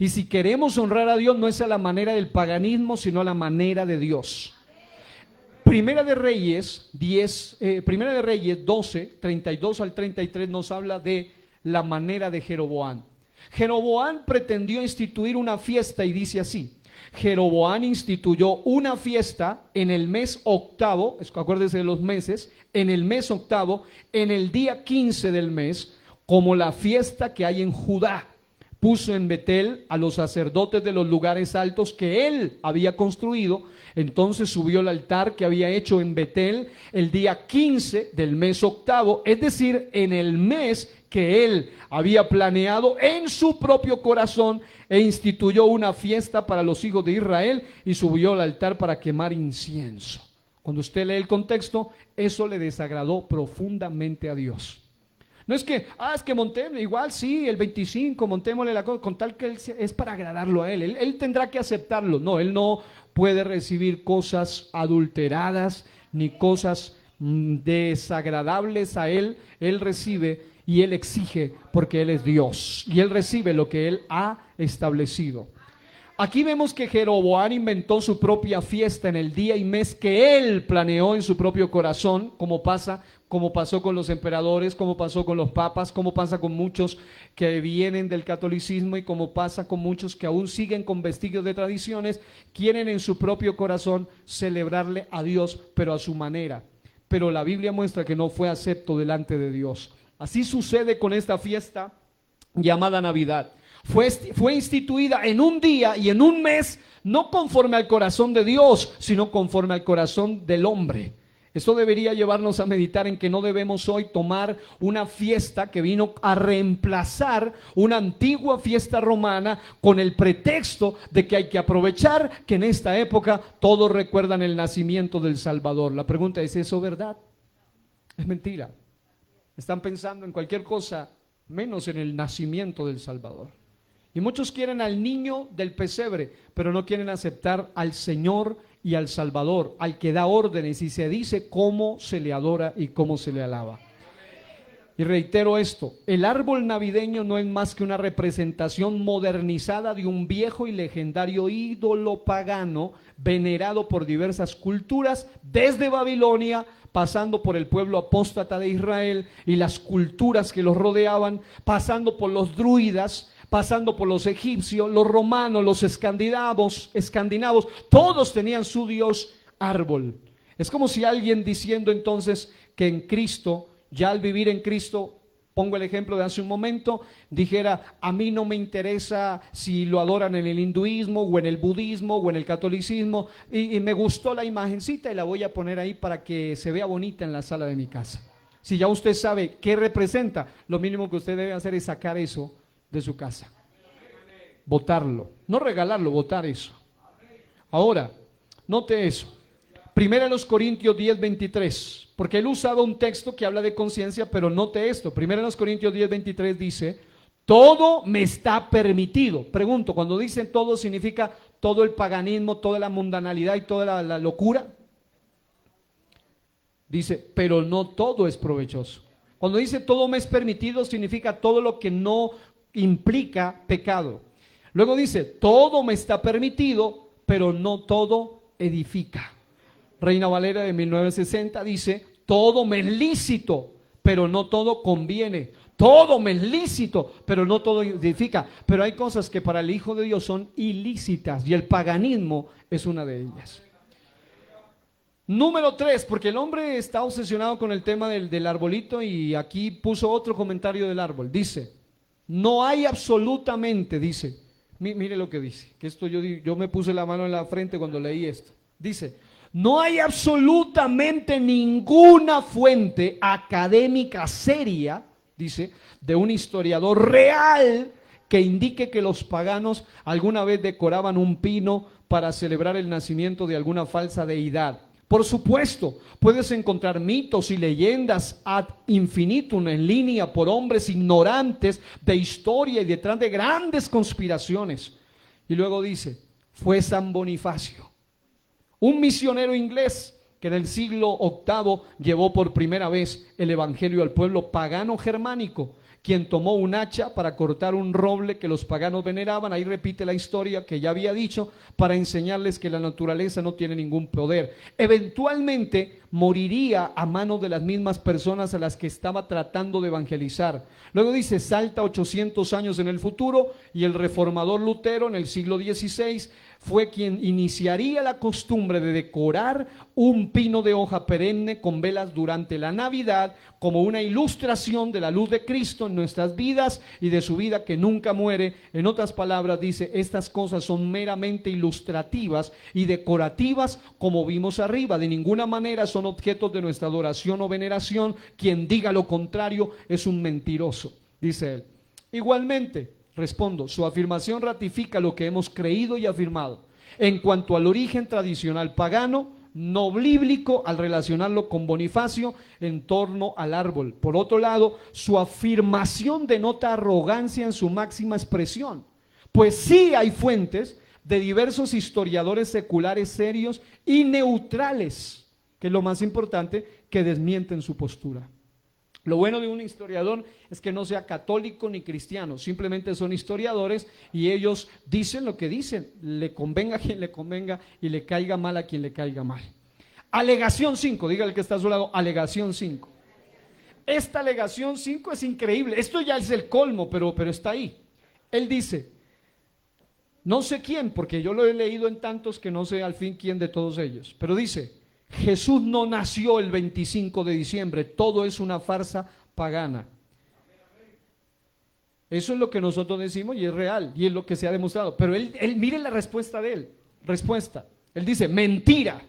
Y si queremos honrar a Dios, no es a la manera del paganismo, sino a la manera de Dios. Primera de Reyes 12, 32 al 33 nos habla de la manera de Jeroboam. Jeroboam pretendió instituir una fiesta y dice así: Jeroboam instituyó una fiesta en el mes octavo, acuérdense de los meses, en el mes octavo, en el día 15 del mes, como la fiesta que hay en Judá. Puso en Betel a los sacerdotes de los lugares altos que él había construido. Entonces subió el altar que había hecho en Betel el día 15 del mes octavo, es decir, en el mes que él había planeado en su propio corazón, e instituyó una fiesta para los hijos de Israel y subió al altar para quemar incienso. Cuando usted lee el contexto, eso le desagradó profundamente a Dios. No es que, es que montemos, igual sí, el 25, montémosle la cosa, con tal que es para agradarlo a él. Él tendrá que aceptarlo. No, él no puede recibir cosas adulteradas ni cosas desagradables a él. Él recibe y él exige porque él es Dios. Y él recibe lo que él ha establecido. Aquí vemos que Jeroboam inventó su propia fiesta en el día y mes que él planeó en su propio corazón, como pasó con los emperadores, como pasó con los papas, como pasa con muchos que vienen del catolicismo y como pasa con muchos que aún siguen con vestigios de tradiciones, quieren en su propio corazón celebrarle a Dios, pero a su manera. Pero la Biblia muestra que no fue acepto delante de Dios. Así sucede con esta fiesta llamada Navidad. Fue instituida en un día y en un mes, no conforme al corazón de Dios, sino conforme al corazón del hombre. Esto debería llevarnos a meditar en que no debemos hoy tomar una fiesta que vino a reemplazar una antigua fiesta romana con el pretexto de que hay que aprovechar que en esta época todos recuerdan el nacimiento del Salvador. La pregunta es: ¿es eso verdad? Es mentira. Están pensando en cualquier cosa menos en el nacimiento del Salvador. Y muchos quieren al niño del pesebre, pero no quieren aceptar al Señor y al Salvador, al que da órdenes y se dice cómo se le adora y cómo se le alaba. Y reitero esto: el árbol navideño no es más que una representación modernizada de un viejo y legendario ídolo pagano venerado por diversas culturas, desde Babilonia, pasando por el pueblo apóstata de Israel y las culturas que los rodeaban, pasando por los druidas, pasando por los egipcios, los romanos, los escandinavos, todos tenían su dios árbol. Es como si alguien diciendo entonces que en Cristo, ya al vivir en Cristo, pongo el ejemplo de hace un momento, dijera: a mí no me interesa si lo adoran en el hinduismo o en el budismo o en el catolicismo, y me gustó la imagencita y la voy a poner ahí para que se vea bonita en la sala de mi casa. Si ya usted sabe qué representa, lo mínimo que usted debe hacer es sacar eso de su casa, botarlo, no regalarlo, botar eso. Ahora, note eso, 1 Corintios 10, 23, porque él usaba un texto que habla de conciencia, pero note esto, 1 Corintios 10, 23 dice: todo me está permitido. Pregunto, cuando dicen todo, ¿significa todo el paganismo, toda la mundanalidad y toda la locura? Dice, pero no todo es provechoso. Cuando dice todo me es permitido, significa todo lo que no implica pecado. Luego dice, todo me está permitido, pero no todo edifica. Reina Valera de 1960 dice, todo me es lícito, pero no todo conviene. Todo me es lícito, pero no todo edifica. Pero hay cosas que para el Hijo de Dios son ilícitas y el paganismo es una de ellas. Número 3, porque el hombre está obsesionado con el tema del arbolito y aquí puso otro comentario del árbol. Dice, no hay absolutamente, dice, mire lo que dice, que esto yo me puse la mano en la frente cuando leí esto. Dice, no hay absolutamente ninguna fuente académica seria, dice, de un historiador real que indique que los paganos alguna vez decoraban un pino para celebrar el nacimiento de alguna falsa deidad. Por supuesto, puedes encontrar mitos y leyendas ad infinitum en línea por hombres ignorantes de historia y detrás de grandes conspiraciones. Y luego dice, fue San Bonifacio, un misionero inglés que en el siglo VIII llevó por primera vez el evangelio al pueblo pagano germánico, quien tomó un hacha para cortar un roble que los paganos veneraban, ahí repite la historia que ya había dicho, para enseñarles que la naturaleza no tiene ningún poder. Eventualmente moriría a manos de las mismas personas a las que estaba tratando de evangelizar. Luego dice, salta 800 años en el futuro y el reformador Lutero en el siglo XVI fue quien iniciaría la costumbre de decorar un pino de hoja perenne con velas durante la Navidad como una ilustración de la luz de Cristo en nuestras vidas y de su vida que nunca muere. En otras palabras dice, estas cosas son meramente ilustrativas y decorativas como vimos arriba, de ninguna manera son objetos de nuestra adoración o veneración. Quien diga lo contrario es un mentiroso, dice él. Igualmente, respondo, su afirmación ratifica lo que hemos creído y afirmado en cuanto al origen tradicional pagano, no bíblico, al relacionarlo con Bonifacio en torno al árbol. Por otro lado, su afirmación denota arrogancia en su máxima expresión, pues sí hay fuentes de diversos historiadores seculares serios y neutrales, que es lo más importante, que desmienten su postura. Lo bueno de un historiador es que no sea católico ni cristiano, simplemente son historiadores y ellos dicen lo que dicen, le convenga a quien le convenga y le caiga mal a quien le caiga mal. Alegación 5, dígale que está a su lado, alegación 5. Esta alegación 5 es increíble, esto ya es el colmo, pero está ahí. Él dice, no sé quién, porque yo lo he leído en tantos que no sé al fin quién de todos ellos, pero dice, Jesús no nació el 25 de diciembre, todo es una farsa pagana. Eso es lo que nosotros decimos y es real, y es lo que se ha demostrado. Pero él mire la respuesta de él. Él dice, mentira,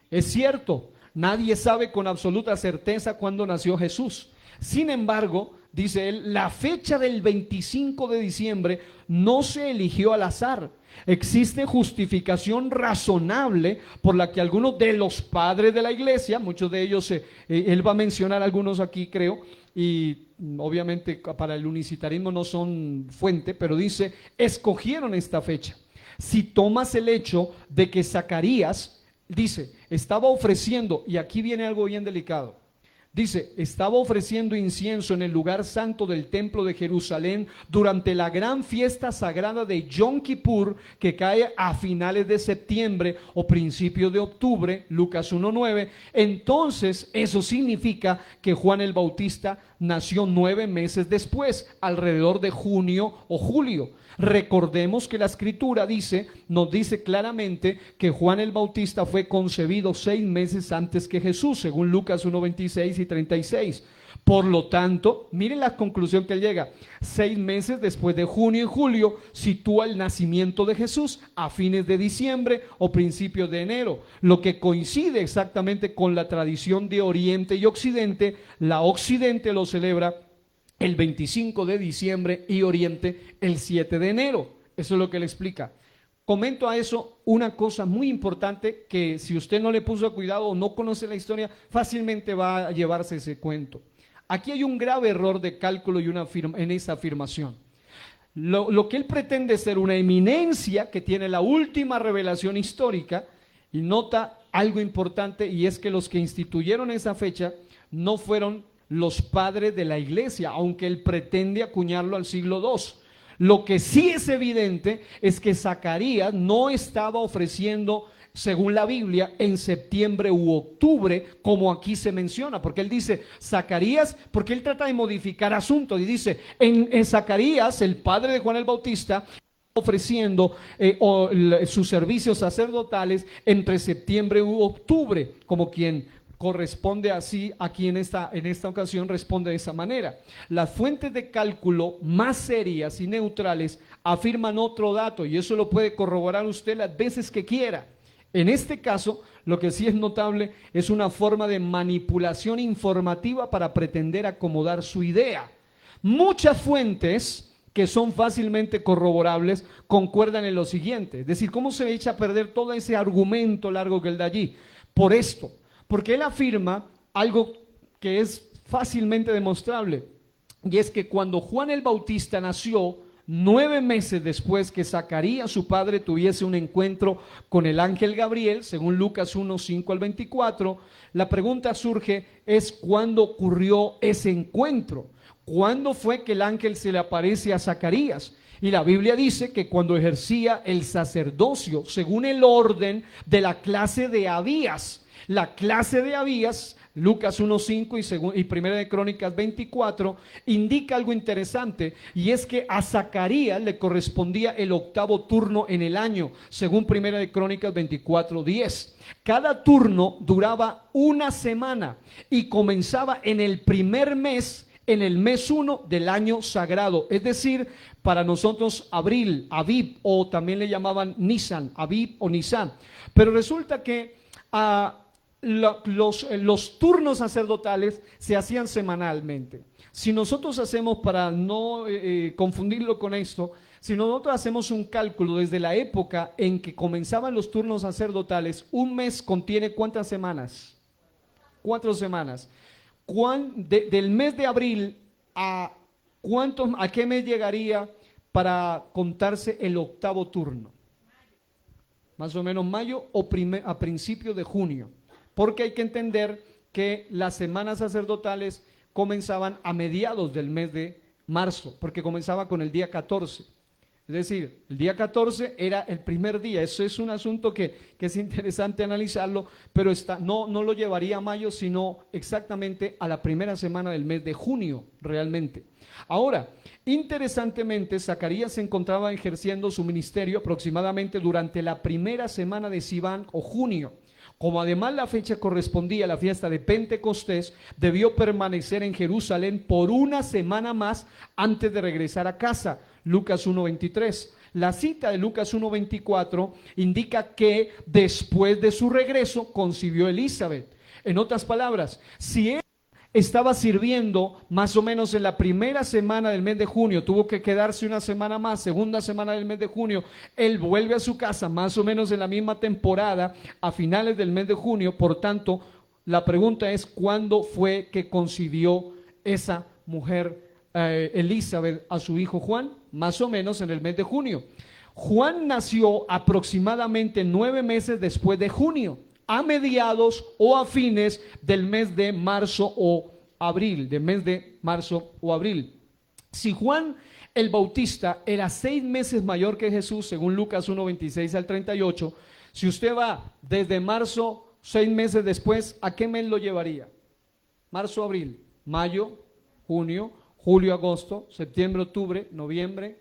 es cierto, nadie sabe con absoluta certeza cuándo nació Jesús. Sin embargo, dice él, la fecha del 25 de diciembre no se eligió al azar. Existe justificación razonable por la que algunos de los padres de la iglesia, muchos de ellos, él va a mencionar algunos aquí creo, y obviamente para el unicitarismo no son fuente, pero dice, escogieron esta fecha. Si tomas el hecho de que Zacarías, dice, estaba ofreciendo, y aquí viene algo bien delicado, dice, estaba ofreciendo incienso en el lugar santo del templo de Jerusalén durante la gran fiesta sagrada de Yom Kippur, que cae a finales de septiembre o principios de octubre, Lucas 1:9. Entonces, eso significa que Juan el Bautista nació 9 meses después, alrededor de junio o julio. Recordemos que la escritura nos dice claramente que Juan el Bautista fue concebido 6 meses antes que Jesús, según Lucas 1:26 y 36. Por lo tanto, miren la conclusión que él llega. 6 meses después de junio y julio sitúa el nacimiento de Jesús a fines de diciembre o principios de enero, lo que coincide exactamente con la tradición de Oriente y Occidente. La Occidente lo celebra el 25 de diciembre y Oriente el 7 de enero. Eso es lo que él explica. Comento a eso una cosa muy importante que si usted no le puso cuidado o no conoce la historia, fácilmente va a llevarse ese cuento. Aquí hay un grave error de cálculo en esa afirmación. Lo que él pretende ser una eminencia que tiene la última revelación histórica, y nota algo importante, y es que los que instituyeron esa fecha no fueron los padres de la iglesia, aunque él pretende acuñarlo al siglo II. Lo que sí es evidente es que Zacarías no estaba ofreciendo, según la Biblia, en septiembre u octubre, como aquí se menciona, porque él dice Zacarías, porque él trata de modificar asuntos y dice, en Zacarías, el padre de Juan el Bautista, ofreciendo sus servicios sacerdotales entre septiembre u octubre, como quien corresponde así. Aquí en esta ocasión responde de esa manera. Las fuentes de cálculo más serias y neutrales afirman otro dato, y eso lo puede corroborar usted las veces que quiera. En este caso, lo que sí es notable es una forma de manipulación informativa para pretender acomodar su idea. Muchas fuentes que son fácilmente corroborables concuerdan en lo siguiente, es decir, ¿cómo se echa a perder todo ese argumento largo que él da allí? Por esto, porque él afirma algo que es fácilmente demostrable, y es que cuando Juan el Bautista nació, 9 meses después que Zacarías, su padre, tuviese un encuentro con el ángel Gabriel, según Lucas 1, 5 al 24, la pregunta surge es ¿cuándo ocurrió ese encuentro? ¿Cuándo fue que el ángel se le aparece a Zacarías? Y la Biblia dice que cuando ejercía el sacerdocio, según el orden de la clase de Abías. La clase de Abías, Lucas 1:5 y Primera de Crónicas 24, indica algo interesante, y es que a Zacarías le correspondía el 8º turno en el año, según Primera de Crónicas 24:10. Cada turno duraba una semana y comenzaba en el primer mes, en el mes 1 del año sagrado, es decir, para nosotros abril, Abib, o también le llamaban Nisan, Abib o Nisan. Pero resulta que los turnos sacerdotales se hacían semanalmente. Si nosotros hacemos, para no confundirlo con esto, si nosotros hacemos un cálculo desde la época en que comenzaban los turnos sacerdotales, un mes contiene ¿cuántas semanas? 4 semanas. Del mes de abril a qué mes llegaría para contarse el 8º turno? Más o menos mayo o a principios de junio, porque hay que entender que las semanas sacerdotales comenzaban a mediados del mes de marzo, porque comenzaba con el día 14. Es decir, el día 14 era el primer día. Eso es un asunto que es interesante analizarlo, pero no lo llevaría a mayo, sino exactamente a la primera semana del mes de junio, realmente. Ahora, interesantemente, Zacarías se encontraba ejerciendo su ministerio aproximadamente durante la primera semana de Sivan o junio. Como además la fecha correspondía a la fiesta de Pentecostés, debió permanecer en Jerusalén por una semana más antes de regresar a casa. Lucas 1:23. La cita de Lucas 1:24 indica que después de su regreso concibió Elizabeth. En otras palabras, si él estaba sirviendo más o menos en la primera semana del mes de junio, tuvo que quedarse una semana más, segunda semana del mes de junio, él vuelve a su casa más o menos en la misma temporada, a finales del mes de junio. Por tanto, la pregunta es ¿cuándo fue que concibió esa mujer Elizabeth a su hijo Juan? Más o menos en el mes de junio. Juan nació aproximadamente 9 meses después de junio, a mediados o a fines del mes de marzo o abril, Si Juan el Bautista era 6 meses mayor que Jesús, según Lucas 1:26 al 38, si usted va desde marzo, 6 meses después, ¿a qué mes lo llevaría? Marzo, abril, mayo, junio, julio, agosto, septiembre, octubre, noviembre,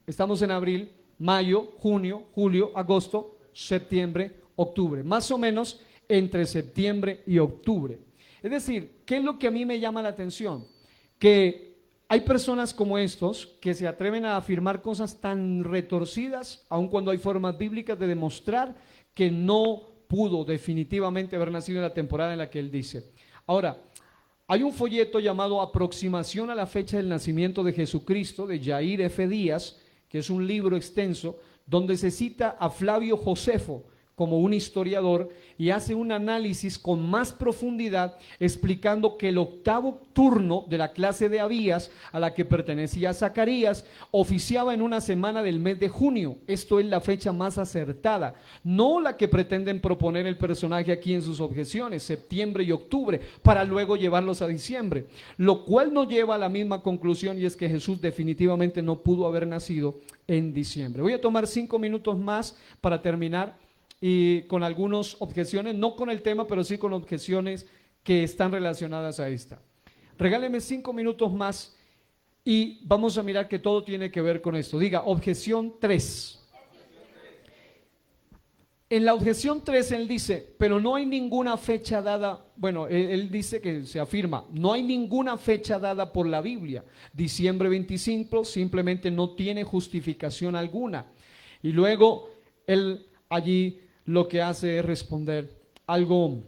estamos en abril, mayo, junio, julio, agosto, septiembre, octubre, más o menos entre septiembre y octubre. Es decir, ¿qué es lo que a mí me llama la atención? Que hay personas como estos que se atreven a afirmar cosas tan retorcidas, aun cuando hay formas bíblicas de demostrar que no pudo definitivamente haber nacido en la temporada en la que él dice. Ahora, hay un folleto llamado Aproximación a la fecha del nacimiento de Jesucristo, de Yair F. Díaz, que es un libro extenso, donde se cita a Flavio Josefo como un historiador y hace un análisis con más profundidad explicando que el octavo turno de la clase de Abías, a la que pertenecía Zacarías, oficiaba en una semana del mes de junio. Esto es la fecha más acertada, no la que pretenden proponer el personaje aquí en sus objeciones, septiembre y octubre, para luego llevarlos a diciembre, lo cual nos lleva a la misma conclusión, y es que Jesús definitivamente no pudo haber nacido en diciembre. Voy a tomar 5 minutos más para terminar y con algunas objeciones, no con el tema, pero sí con objeciones que están relacionadas a esta. Regáleme 5 minutos más y vamos a mirar que todo tiene que ver con esto. Diga, objeción 3. En la objeción 3 él dice, pero no hay ninguna fecha dada, bueno, él dice que se afirma, no hay ninguna fecha dada por la Biblia. Diciembre 25 simplemente no tiene justificación alguna. Y luego él allí lo que hace es responder algo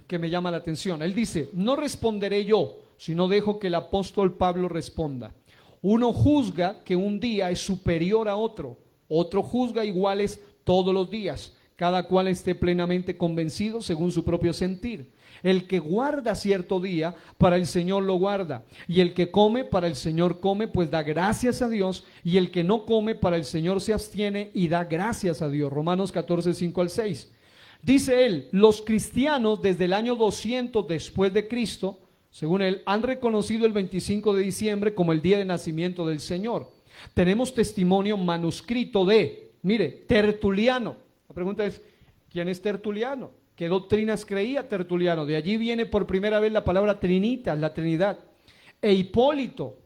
que me llama la atención. Él dice, no responderé yo, sino dejo que el apóstol Pablo responda. Uno juzga que un día es superior a otro, otro juzga iguales todos los días, cada cual esté plenamente convencido según su propio sentir. El que guarda cierto día, para el Señor lo guarda, y el que come, para el Señor come, pues da gracias a Dios, y el que no come, para el Señor se abstiene y da gracias a Dios. Romanos 14, 5 al 6. Dice él, los cristianos desde el año 200 después de Cristo, según él, han reconocido el 25 de diciembre como el día de nacimiento del Señor. Tenemos testimonio manuscrito de, mire, Tertuliano. La pregunta es, ¿quién es Tertuliano? ¿Qué doctrinas creía Tertuliano? De allí viene por primera vez la palabra trinitas, la Trinidad. E Hipólito.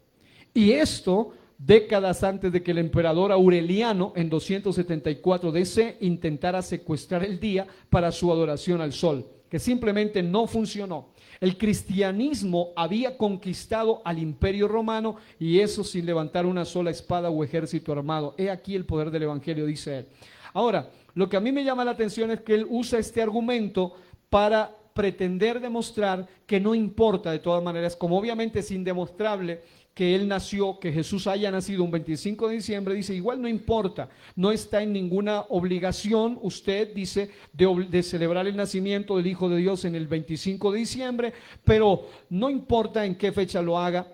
Y esto décadas antes de que el emperador Aureliano, en 274 DC, intentara secuestrar el día para su adoración al sol, que simplemente no funcionó. El cristianismo había conquistado al imperio romano, y eso sin levantar una sola espada o ejército armado. He aquí el poder del evangelio, dice él. Ahora, lo que a mí me llama la atención es que él usa este argumento para pretender demostrar que no importa de todas maneras, como obviamente es indemostrable que él nació, que Jesús haya nacido un 25 de diciembre, dice, igual no importa, no está en ninguna obligación, usted dice, de celebrar el nacimiento del Hijo de Dios en el 25 de diciembre, pero no importa en qué fecha lo haga,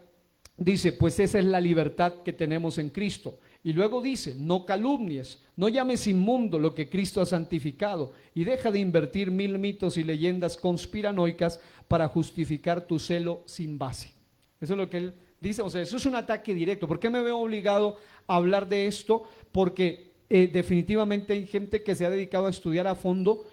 dice, pues esa es la libertad que tenemos en Cristo. Y luego dice, no calumnies, no llames inmundo lo que Cristo ha santificado, y deja de invertir mil mitos y leyendas conspiranoicas para justificar tu celo sin base. Eso es lo que él dice, o sea, eso es un ataque directo. ¿Por qué me veo obligado a hablar de esto? Porque definitivamente hay gente que se ha dedicado a estudiar a fondo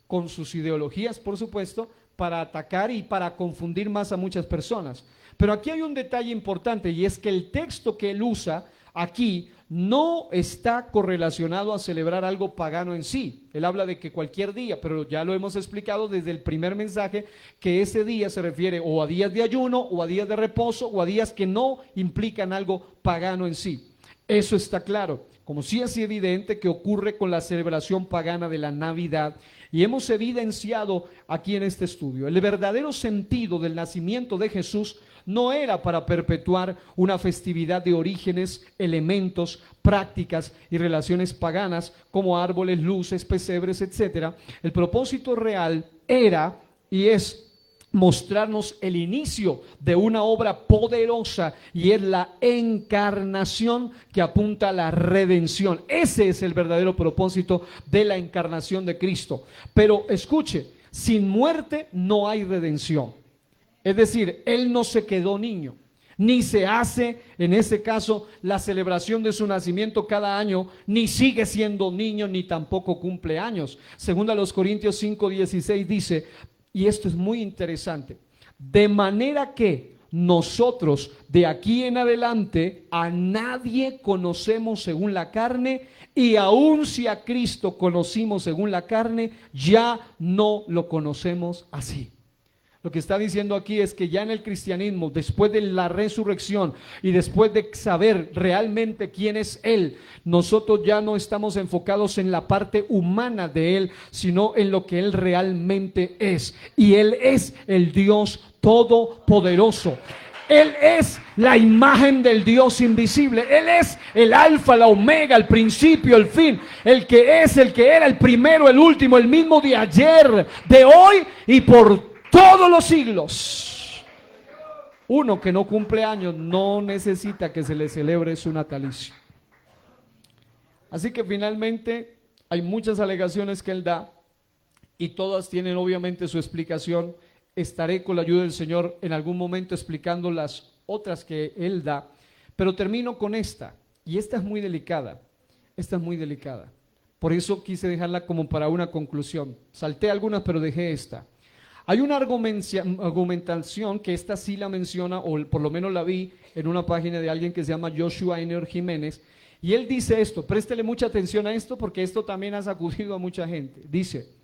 con sus ideologías, por supuesto, para atacar y para confundir más a muchas personas. Pero aquí hay un detalle importante, y es que el texto que él usa aquí no está correlacionado a celebrar algo pagano en sí. Él habla de que cualquier día, pero ya lo hemos explicado desde el primer mensaje, que ese día se refiere o a días de ayuno, o a días de reposo, o a días que no implican algo pagano en sí. Eso está claro, como sí es evidente que ocurre con la celebración pagana de la Navidad, y hemos evidenciado aquí en este estudio. El verdadero sentido del nacimiento de Jesús no era para perpetuar una festividad de orígenes, elementos, prácticas y relaciones paganas como árboles, luces, pesebres, etc. El propósito real era y es mostrarnos el inicio de una obra poderosa, y es la encarnación que apunta a la redención. Ese es el verdadero propósito de la encarnación de Cristo. Pero escuche, sin muerte no hay redención. Es decir, Él no se quedó niño, ni se hace, en ese caso, la celebración de su nacimiento cada año, ni sigue siendo niño, ni tampoco cumple años. Según a los Corintios 5:16 dice, y esto es muy interesante, de manera que nosotros de aquí en adelante a nadie conocemos según la carne, y aun si a Cristo conocimos según la carne, ya no lo conocemos así. Lo que está diciendo aquí es que ya en el cristianismo, después de la resurrección y después de saber realmente quién es Él, nosotros ya no estamos enfocados en la parte humana de Él, sino en lo que Él realmente es. Y Él es el Dios todopoderoso. Él es la imagen del Dios invisible. Él es el alfa, la omega, el principio, el fin. El que es, el que era, el primero, el último, el mismo de ayer, de hoy y por todos los siglos. Uno que no cumple años no necesita que se le celebre su natalicio. Así que finalmente hay muchas alegaciones que él da y todas tienen obviamente su explicación. Estaré con la ayuda del Señor en algún momento explicando las otras que él da, pero termino con esta, y esta es muy delicada, por eso quise dejarla como para una conclusión. Salté algunas, pero dejé esta. Hay una argumentación que esta sí la menciona, o por lo menos la vi en una página de alguien que se llama Joshua Einer Jiménez, y él dice esto, préstele mucha atención a esto porque esto también ha sacudido a mucha gente. Dice: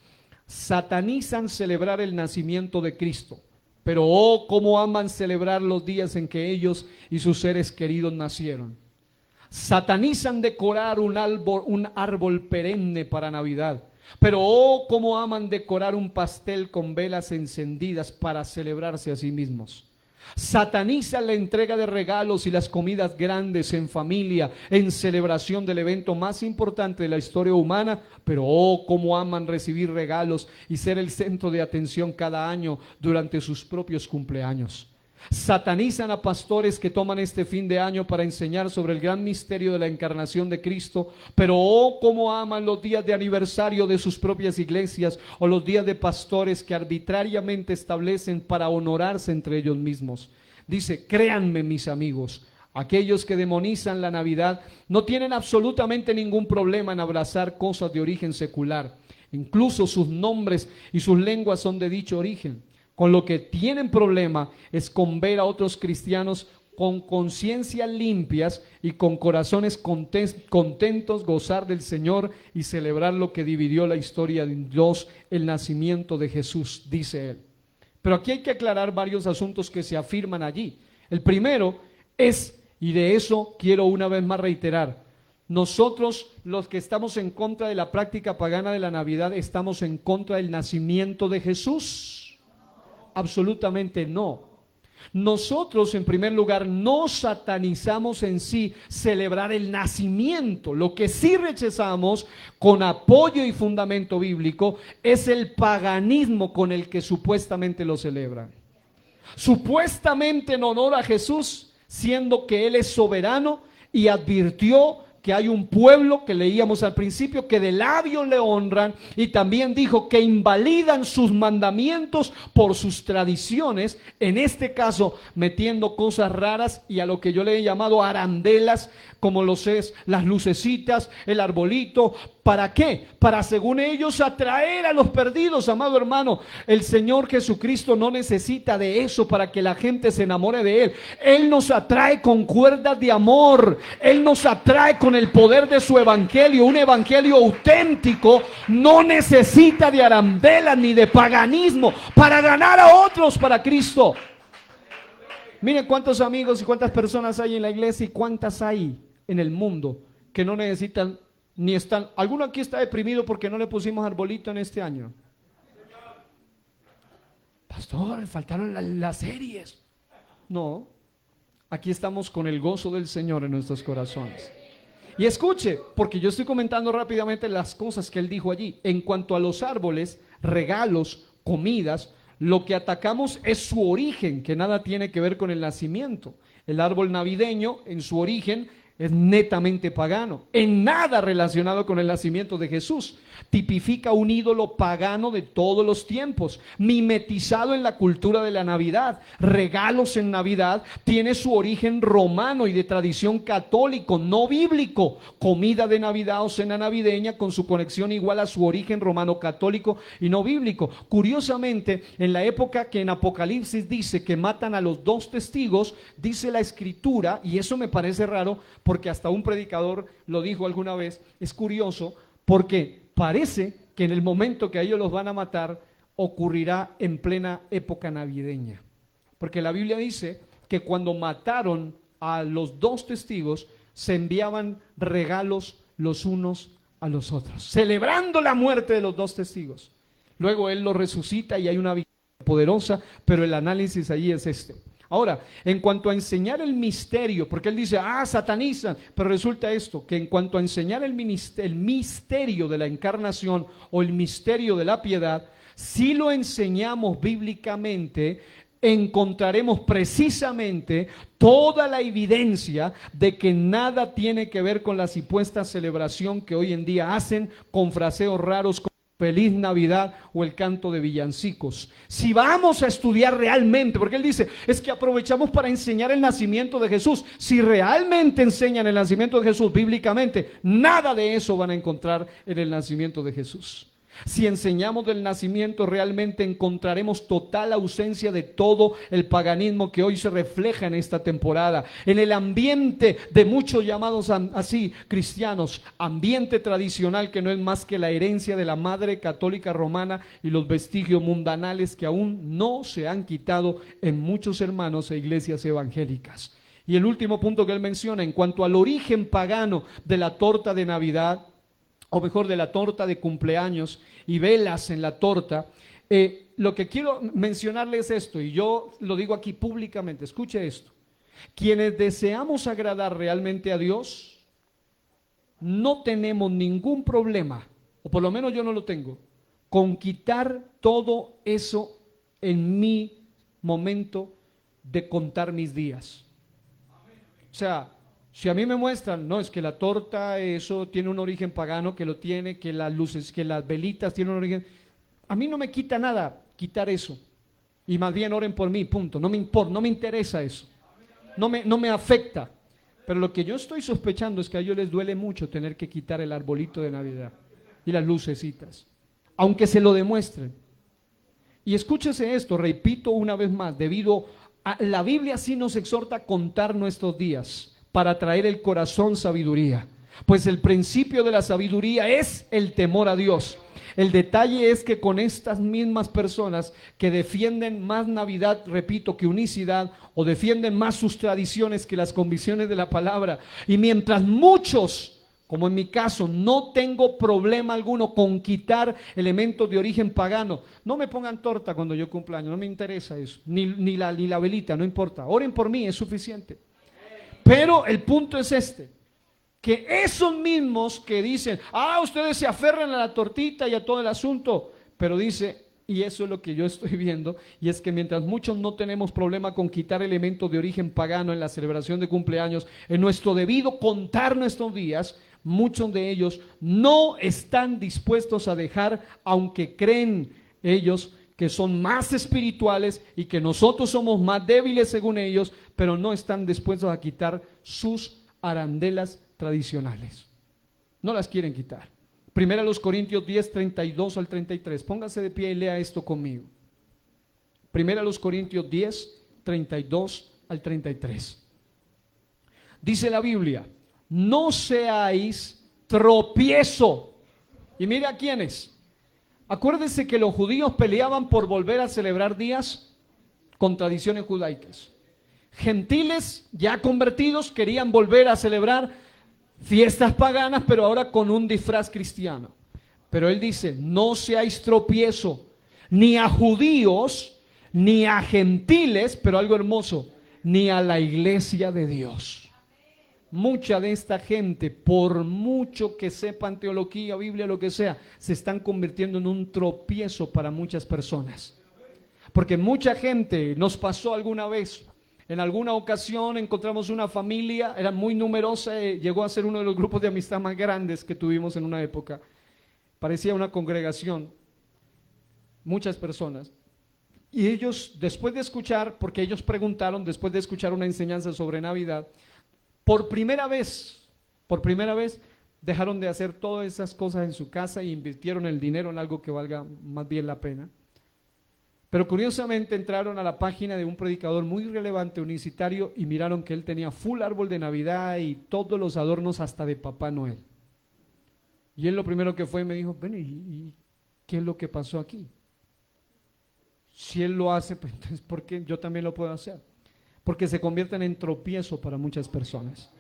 satanizan celebrar el nacimiento de Cristo, pero oh, cómo aman celebrar los días en que ellos y sus seres queridos nacieron. Satanizan decorar un árbol perenne para Navidad, pero oh, cómo aman decorar un pastel con velas encendidas para celebrarse a sí mismos. Satanizan la entrega de regalos y las comidas grandes en familia, en celebración del evento más importante de la historia humana, pero oh, cómo aman recibir regalos y ser el centro de atención cada año durante sus propios cumpleaños. Satanizan a pastores que toman este fin de año para enseñar sobre el gran misterio de la encarnación de Cristo, pero oh, cómo aman los días de aniversario de sus propias iglesias o los días de pastores que arbitrariamente establecen para honorarse entre ellos mismos. Dice: créanme, mis amigos, aquellos que demonizan la Navidad no tienen absolutamente ningún problema en abrazar cosas de origen secular. Incluso sus nombres y sus lenguas son de dicho origen. Con lo que tienen problema es con ver a otros cristianos con conciencias limpias y con corazones contentos gozar del Señor y celebrar lo que dividió la historia de Dios, el nacimiento de Jesús, dice él. Pero aquí hay que aclarar varios asuntos que se afirman allí. El primero es, y de eso quiero una vez más reiterar, nosotros los que estamos en contra de la práctica pagana de la Navidad, ¿estamos en contra del nacimiento de Jesús? Absolutamente no. Nosotros, en primer lugar, no satanizamos en sí celebrar el nacimiento. Lo que sí rechazamos con apoyo y fundamento bíblico es el paganismo con el que supuestamente lo celebran. Supuestamente en honor a Jesús, siendo que Él es soberano y advirtió que hay un pueblo que leíamos al principio que de labios le honran, y también dijo que invalidan sus mandamientos por sus tradiciones, en este caso metiendo cosas raras y a lo que yo le he llamado arandelas, como lo es las lucecitas, el arbolito. ¿Para qué? Para, según ellos, atraer a los perdidos, amado hermano. El Señor Jesucristo no necesita de eso para que la gente se enamore de Él. Él nos atrae con cuerdas de amor. Él nos atrae con el poder de su evangelio. Un evangelio auténtico no necesita de arandelas ni de paganismo para ganar a otros para Cristo. Miren cuántos amigos y cuántas personas hay en la iglesia y cuántas hay en el mundo que no necesitan ni están. ¿Alguno aquí está deprimido porque no le pusimos arbolito en este año? Pastor, faltaron las series. No, aquí estamos con el gozo del Señor en nuestros corazones. Y escuche, porque yo estoy comentando rápidamente las cosas que él dijo allí. En cuanto a los árboles, regalos, comidas, lo que atacamos es su origen, que nada tiene que ver con el nacimiento. El árbol navideño, en su origen, es netamente pagano, en nada relacionado con el nacimiento de Jesús. Tipifica un ídolo pagano de todos los tiempos, mimetizado en la cultura de la Navidad. Regalos en Navidad tiene su origen romano y de tradición católico, no bíblico. Comida de Navidad o cena navideña con su conexión igual a su origen romano católico y no bíblico. Curiosamente, en la época que en Apocalipsis dice que matan a los 2 testigos, dice la Escritura, y eso me parece raro porque hasta un predicador lo dijo alguna vez, es curioso porque parece que en el momento que a ellos los van a matar ocurrirá en plena época navideña, porque la Biblia dice que cuando mataron a los 2 testigos se enviaban regalos los unos a los otros, celebrando la muerte de los 2 testigos. Luego él los resucita y hay una victoria poderosa, pero el análisis allí es este. Ahora, en cuanto a enseñar el misterio, porque él dice, satanizan, pero resulta esto, que en cuanto a enseñar el misterio de la encarnación o el misterio de la piedad, si lo enseñamos bíblicamente, encontraremos precisamente toda la evidencia de que nada tiene que ver con la supuesta celebración que hoy en día hacen con fraseos raros como Feliz Navidad o el canto de villancicos. Si vamos a estudiar realmente, porque él dice, es que aprovechamos para enseñar el nacimiento de Jesús. Si realmente enseñan el nacimiento de Jesús bíblicamente, nada de eso van a encontrar en el nacimiento de Jesús. Si enseñamos del nacimiento, realmente encontraremos total ausencia de todo el paganismo que hoy se refleja en esta temporada, en el ambiente de muchos llamados así cristianos, ambiente tradicional que no es más que la herencia de la madre católica romana y los vestigios mundanales que aún no se han quitado en muchos hermanos e iglesias evangélicas. Y el último punto que él menciona en cuanto al origen pagano de la torta de Navidad, o mejor de la torta de cumpleaños y velas en la torta, lo que quiero mencionarles es esto, y yo lo digo aquí públicamente, escuche esto: quienes deseamos agradar realmente a Dios, no tenemos ningún problema, o por lo menos yo no lo tengo, con quitar todo eso en mi momento de contar mis días. O sea, si a mí me muestran, no, es que la torta, eso tiene un origen pagano, que lo tiene, que las luces, que las velitas tienen un origen, a mí no me quita nada quitar eso. Y más bien oren por mí, punto. No me importa, no me interesa eso. No me afecta. Pero lo que yo estoy sospechando es que a ellos les duele mucho tener que quitar el arbolito de Navidad y las lucecitas, aunque se lo demuestren. Y escúchese esto, repito una vez más, debido a la Biblia sí nos exhorta a contar nuestros días para traer el corazón sabiduría, pues el principio de la sabiduría es el temor a Dios. El detalle es que con estas mismas personas que defienden más Navidad, repito, que unicidad, o defienden más sus tradiciones que las convicciones de la palabra, y mientras muchos, como en mi caso, no tengo problema alguno con quitar elementos de origen pagano, no me pongan torta cuando yo cumpla años, no me interesa eso, ni la velita, no importa, oren por mí, es suficiente. Pero el punto es este, que esos mismos que dicen, ustedes se aferran a la tortita y a todo el asunto, pero dice, y eso es lo que yo estoy viendo, y es que mientras muchos no tenemos problema con quitar elementos de origen pagano en la celebración de cumpleaños, en nuestro debido contar nuestros días, muchos de ellos no están dispuestos a dejar, aunque creen ellos que son más espirituales y que nosotros somos más débiles según ellos, pero no están dispuestos a quitar sus arandelas tradicionales. No las quieren quitar. Primera los Corintios 10, 32 al 33. Póngase de pie y lea esto conmigo. Primera los Corintios 10, 32 al 33. Dice la Biblia, no seáis tropiezo. Y mire a quiénes. Acuérdense que los judíos peleaban por volver a celebrar días con tradiciones judaicas. Gentiles ya convertidos querían volver a celebrar fiestas paganas, pero ahora con un disfraz cristiano. Pero él dice, no seáis tropiezo, ni a judíos, ni a gentiles, pero algo hermoso, ni a la iglesia de Dios. Mucha de esta gente, por mucho que sepan teología, Biblia, lo que sea, se están convirtiendo en un tropiezo para muchas personas. Porque mucha gente, nos pasó alguna vez, en alguna ocasión encontramos una familia, era muy numerosa, llegó a ser uno de los grupos de amistad más grandes que tuvimos en una época. Parecía una congregación, muchas personas. Y ellos, después de escuchar, porque ellos preguntaron, después de escuchar una enseñanza sobre Navidad, por primera vez, dejaron de hacer todas esas cosas en su casa e invirtieron el dinero en algo que valga más bien la pena. Pero curiosamente entraron a la página de un predicador muy relevante unicitario y miraron que él tenía full árbol de Navidad y todos los adornos hasta de Papá Noel. Y él lo primero que fue y me dijo, bueno, ¿y qué es lo que pasó aquí? Si él lo hace, pues entonces ¿por qué yo también lo puedo hacer? Porque se convierten en tropiezo para muchas personas.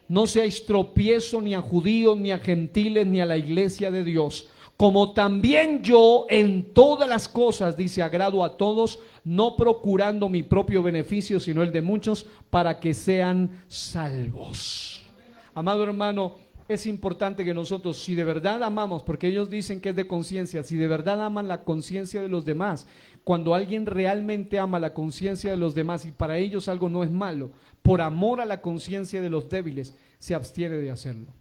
No seáis tropiezo ni a judíos, ni a gentiles, ni a la iglesia de Dios. como también yo en todas las cosas, dice, agrado a todos, no procurando mi propio beneficio, sino el de muchos, para que sean salvos. Amado hermano, es importante que nosotros, si de verdad amamos, porque ellos dicen que es de conciencia, si de verdad aman la conciencia de los demás, cuando alguien realmente ama la conciencia de los demás y para ellos algo no es malo, por amor a la conciencia de los débiles, se abstiene de hacerlo.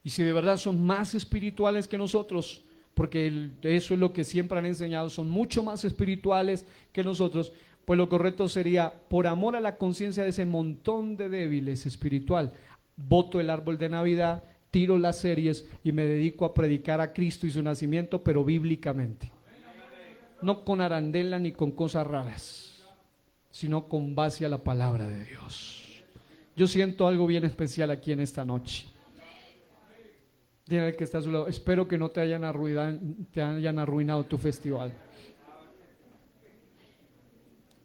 Y si de verdad son más espirituales que nosotros, porque eso es lo que siempre han enseñado, son mucho más espirituales que nosotros, pues lo correcto sería, por amor a la conciencia de ese montón de débiles espiritual, boto el árbol de Navidad, tiro las series y me dedico a predicar a Cristo y su nacimiento, pero bíblicamente. No con arandela ni con cosas raras, sino con base a la palabra de Dios. Yo siento algo bien especial aquí en esta noche. Dile al que está a su lado, espero que no te hayan arruinado tu festival.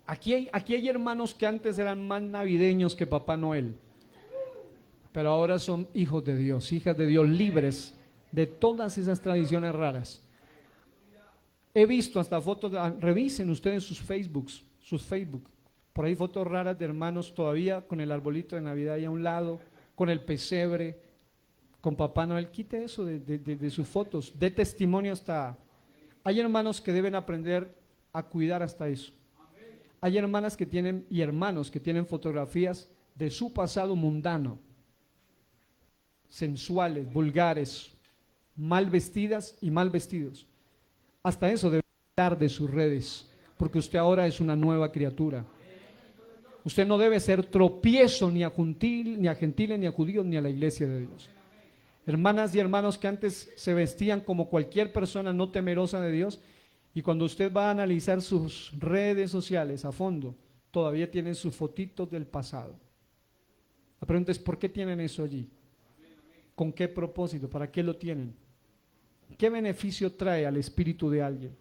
Aquí hay hermanos que antes eran más navideños que Papá Noel, pero ahora son hijos de Dios, hijas de Dios, libres de todas esas tradiciones raras. He visto hasta fotos, revisen ustedes sus Facebook, por ahí fotos raras de hermanos todavía con el arbolito de Navidad ahí a un lado, con el pesebre, con Papá Noel. Quite eso de sus fotos, de testimonio hasta. Hay hermanos que deben aprender a cuidar hasta eso. Hay hermanas que tienen y hermanos que tienen fotografías de su pasado mundano, sensuales, vulgares, mal vestidas y mal vestidos. Hasta eso debe quitar de sus redes, porque usted ahora es una nueva criatura. Usted no debe ser tropiezo ni a gentiles, ni a judíos, ni a la iglesia de Dios. Hermanas y hermanos que antes se vestían como cualquier persona no temerosa de Dios, y cuando usted va a analizar sus redes sociales a fondo, todavía tienen sus fotitos del pasado. La pregunta es, ¿por qué tienen eso allí? ¿Con qué propósito? ¿Para qué lo tienen? ¿Qué beneficio trae al espíritu de alguien?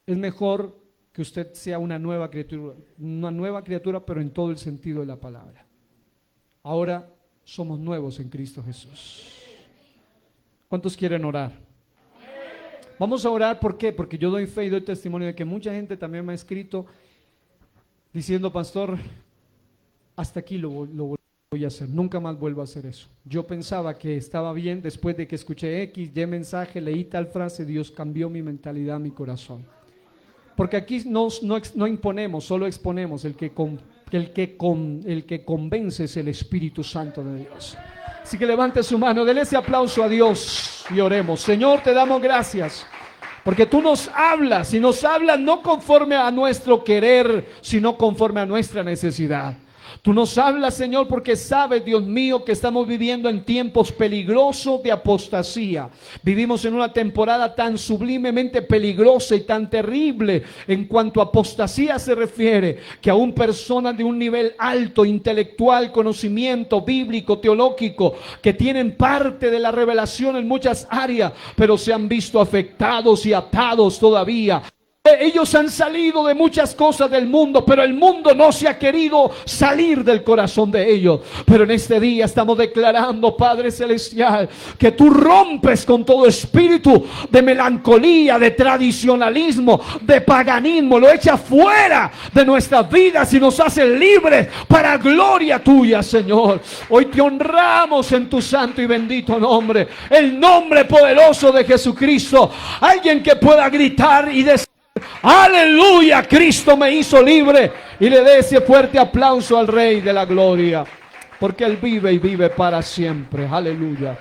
Es mejor que usted sea una nueva criatura, pero en todo el sentido de la palabra. Ahora somos nuevos en Cristo Jesús. ¿Cuántos quieren orar? Vamos a orar, ¿por qué? Porque yo doy fe y doy testimonio de que mucha gente también me ha escrito diciendo, pastor, hasta aquí lo voy a hacer, nunca más vuelvo a hacer eso. Yo pensaba que estaba bien después de que escuché X, Y mensaje, leí tal frase, Dios cambió mi mentalidad, mi corazón. Porque aquí no imponemos, solo exponemos. El que convence es el Espíritu Santo de Dios. Así que levante su mano, denle ese aplauso a Dios y oremos. Señor, te damos gracias, porque tú nos hablas y nos hablas no conforme a nuestro querer, sino conforme a nuestra necesidad. Tú nos hablas, Señor, porque sabes, Dios mío, que estamos viviendo en tiempos peligrosos de apostasía. Vivimos en una temporada tan sublimemente peligrosa y tan terrible en cuanto a apostasía se refiere, que aún personas de un nivel alto, intelectual, conocimiento bíblico, teológico, que tienen parte de la revelación en muchas áreas, pero se han visto afectados y atados todavía. Ellos han salido de muchas cosas del mundo, pero el mundo no se ha querido salir del corazón de ellos. Pero en este día estamos declarando, Padre Celestial, que tú rompes con todo espíritu de melancolía, de tradicionalismo, de paganismo, lo echas fuera de nuestras vidas y nos haces libres para gloria tuya, Señor. Hoy te honramos en tu santo y bendito nombre, el nombre poderoso de Jesucristo. Alguien que pueda gritar y decir: aleluya, Cristo me hizo libre, y le dé ese fuerte aplauso al Rey de la Gloria, porque Él vive y vive para siempre. Aleluya.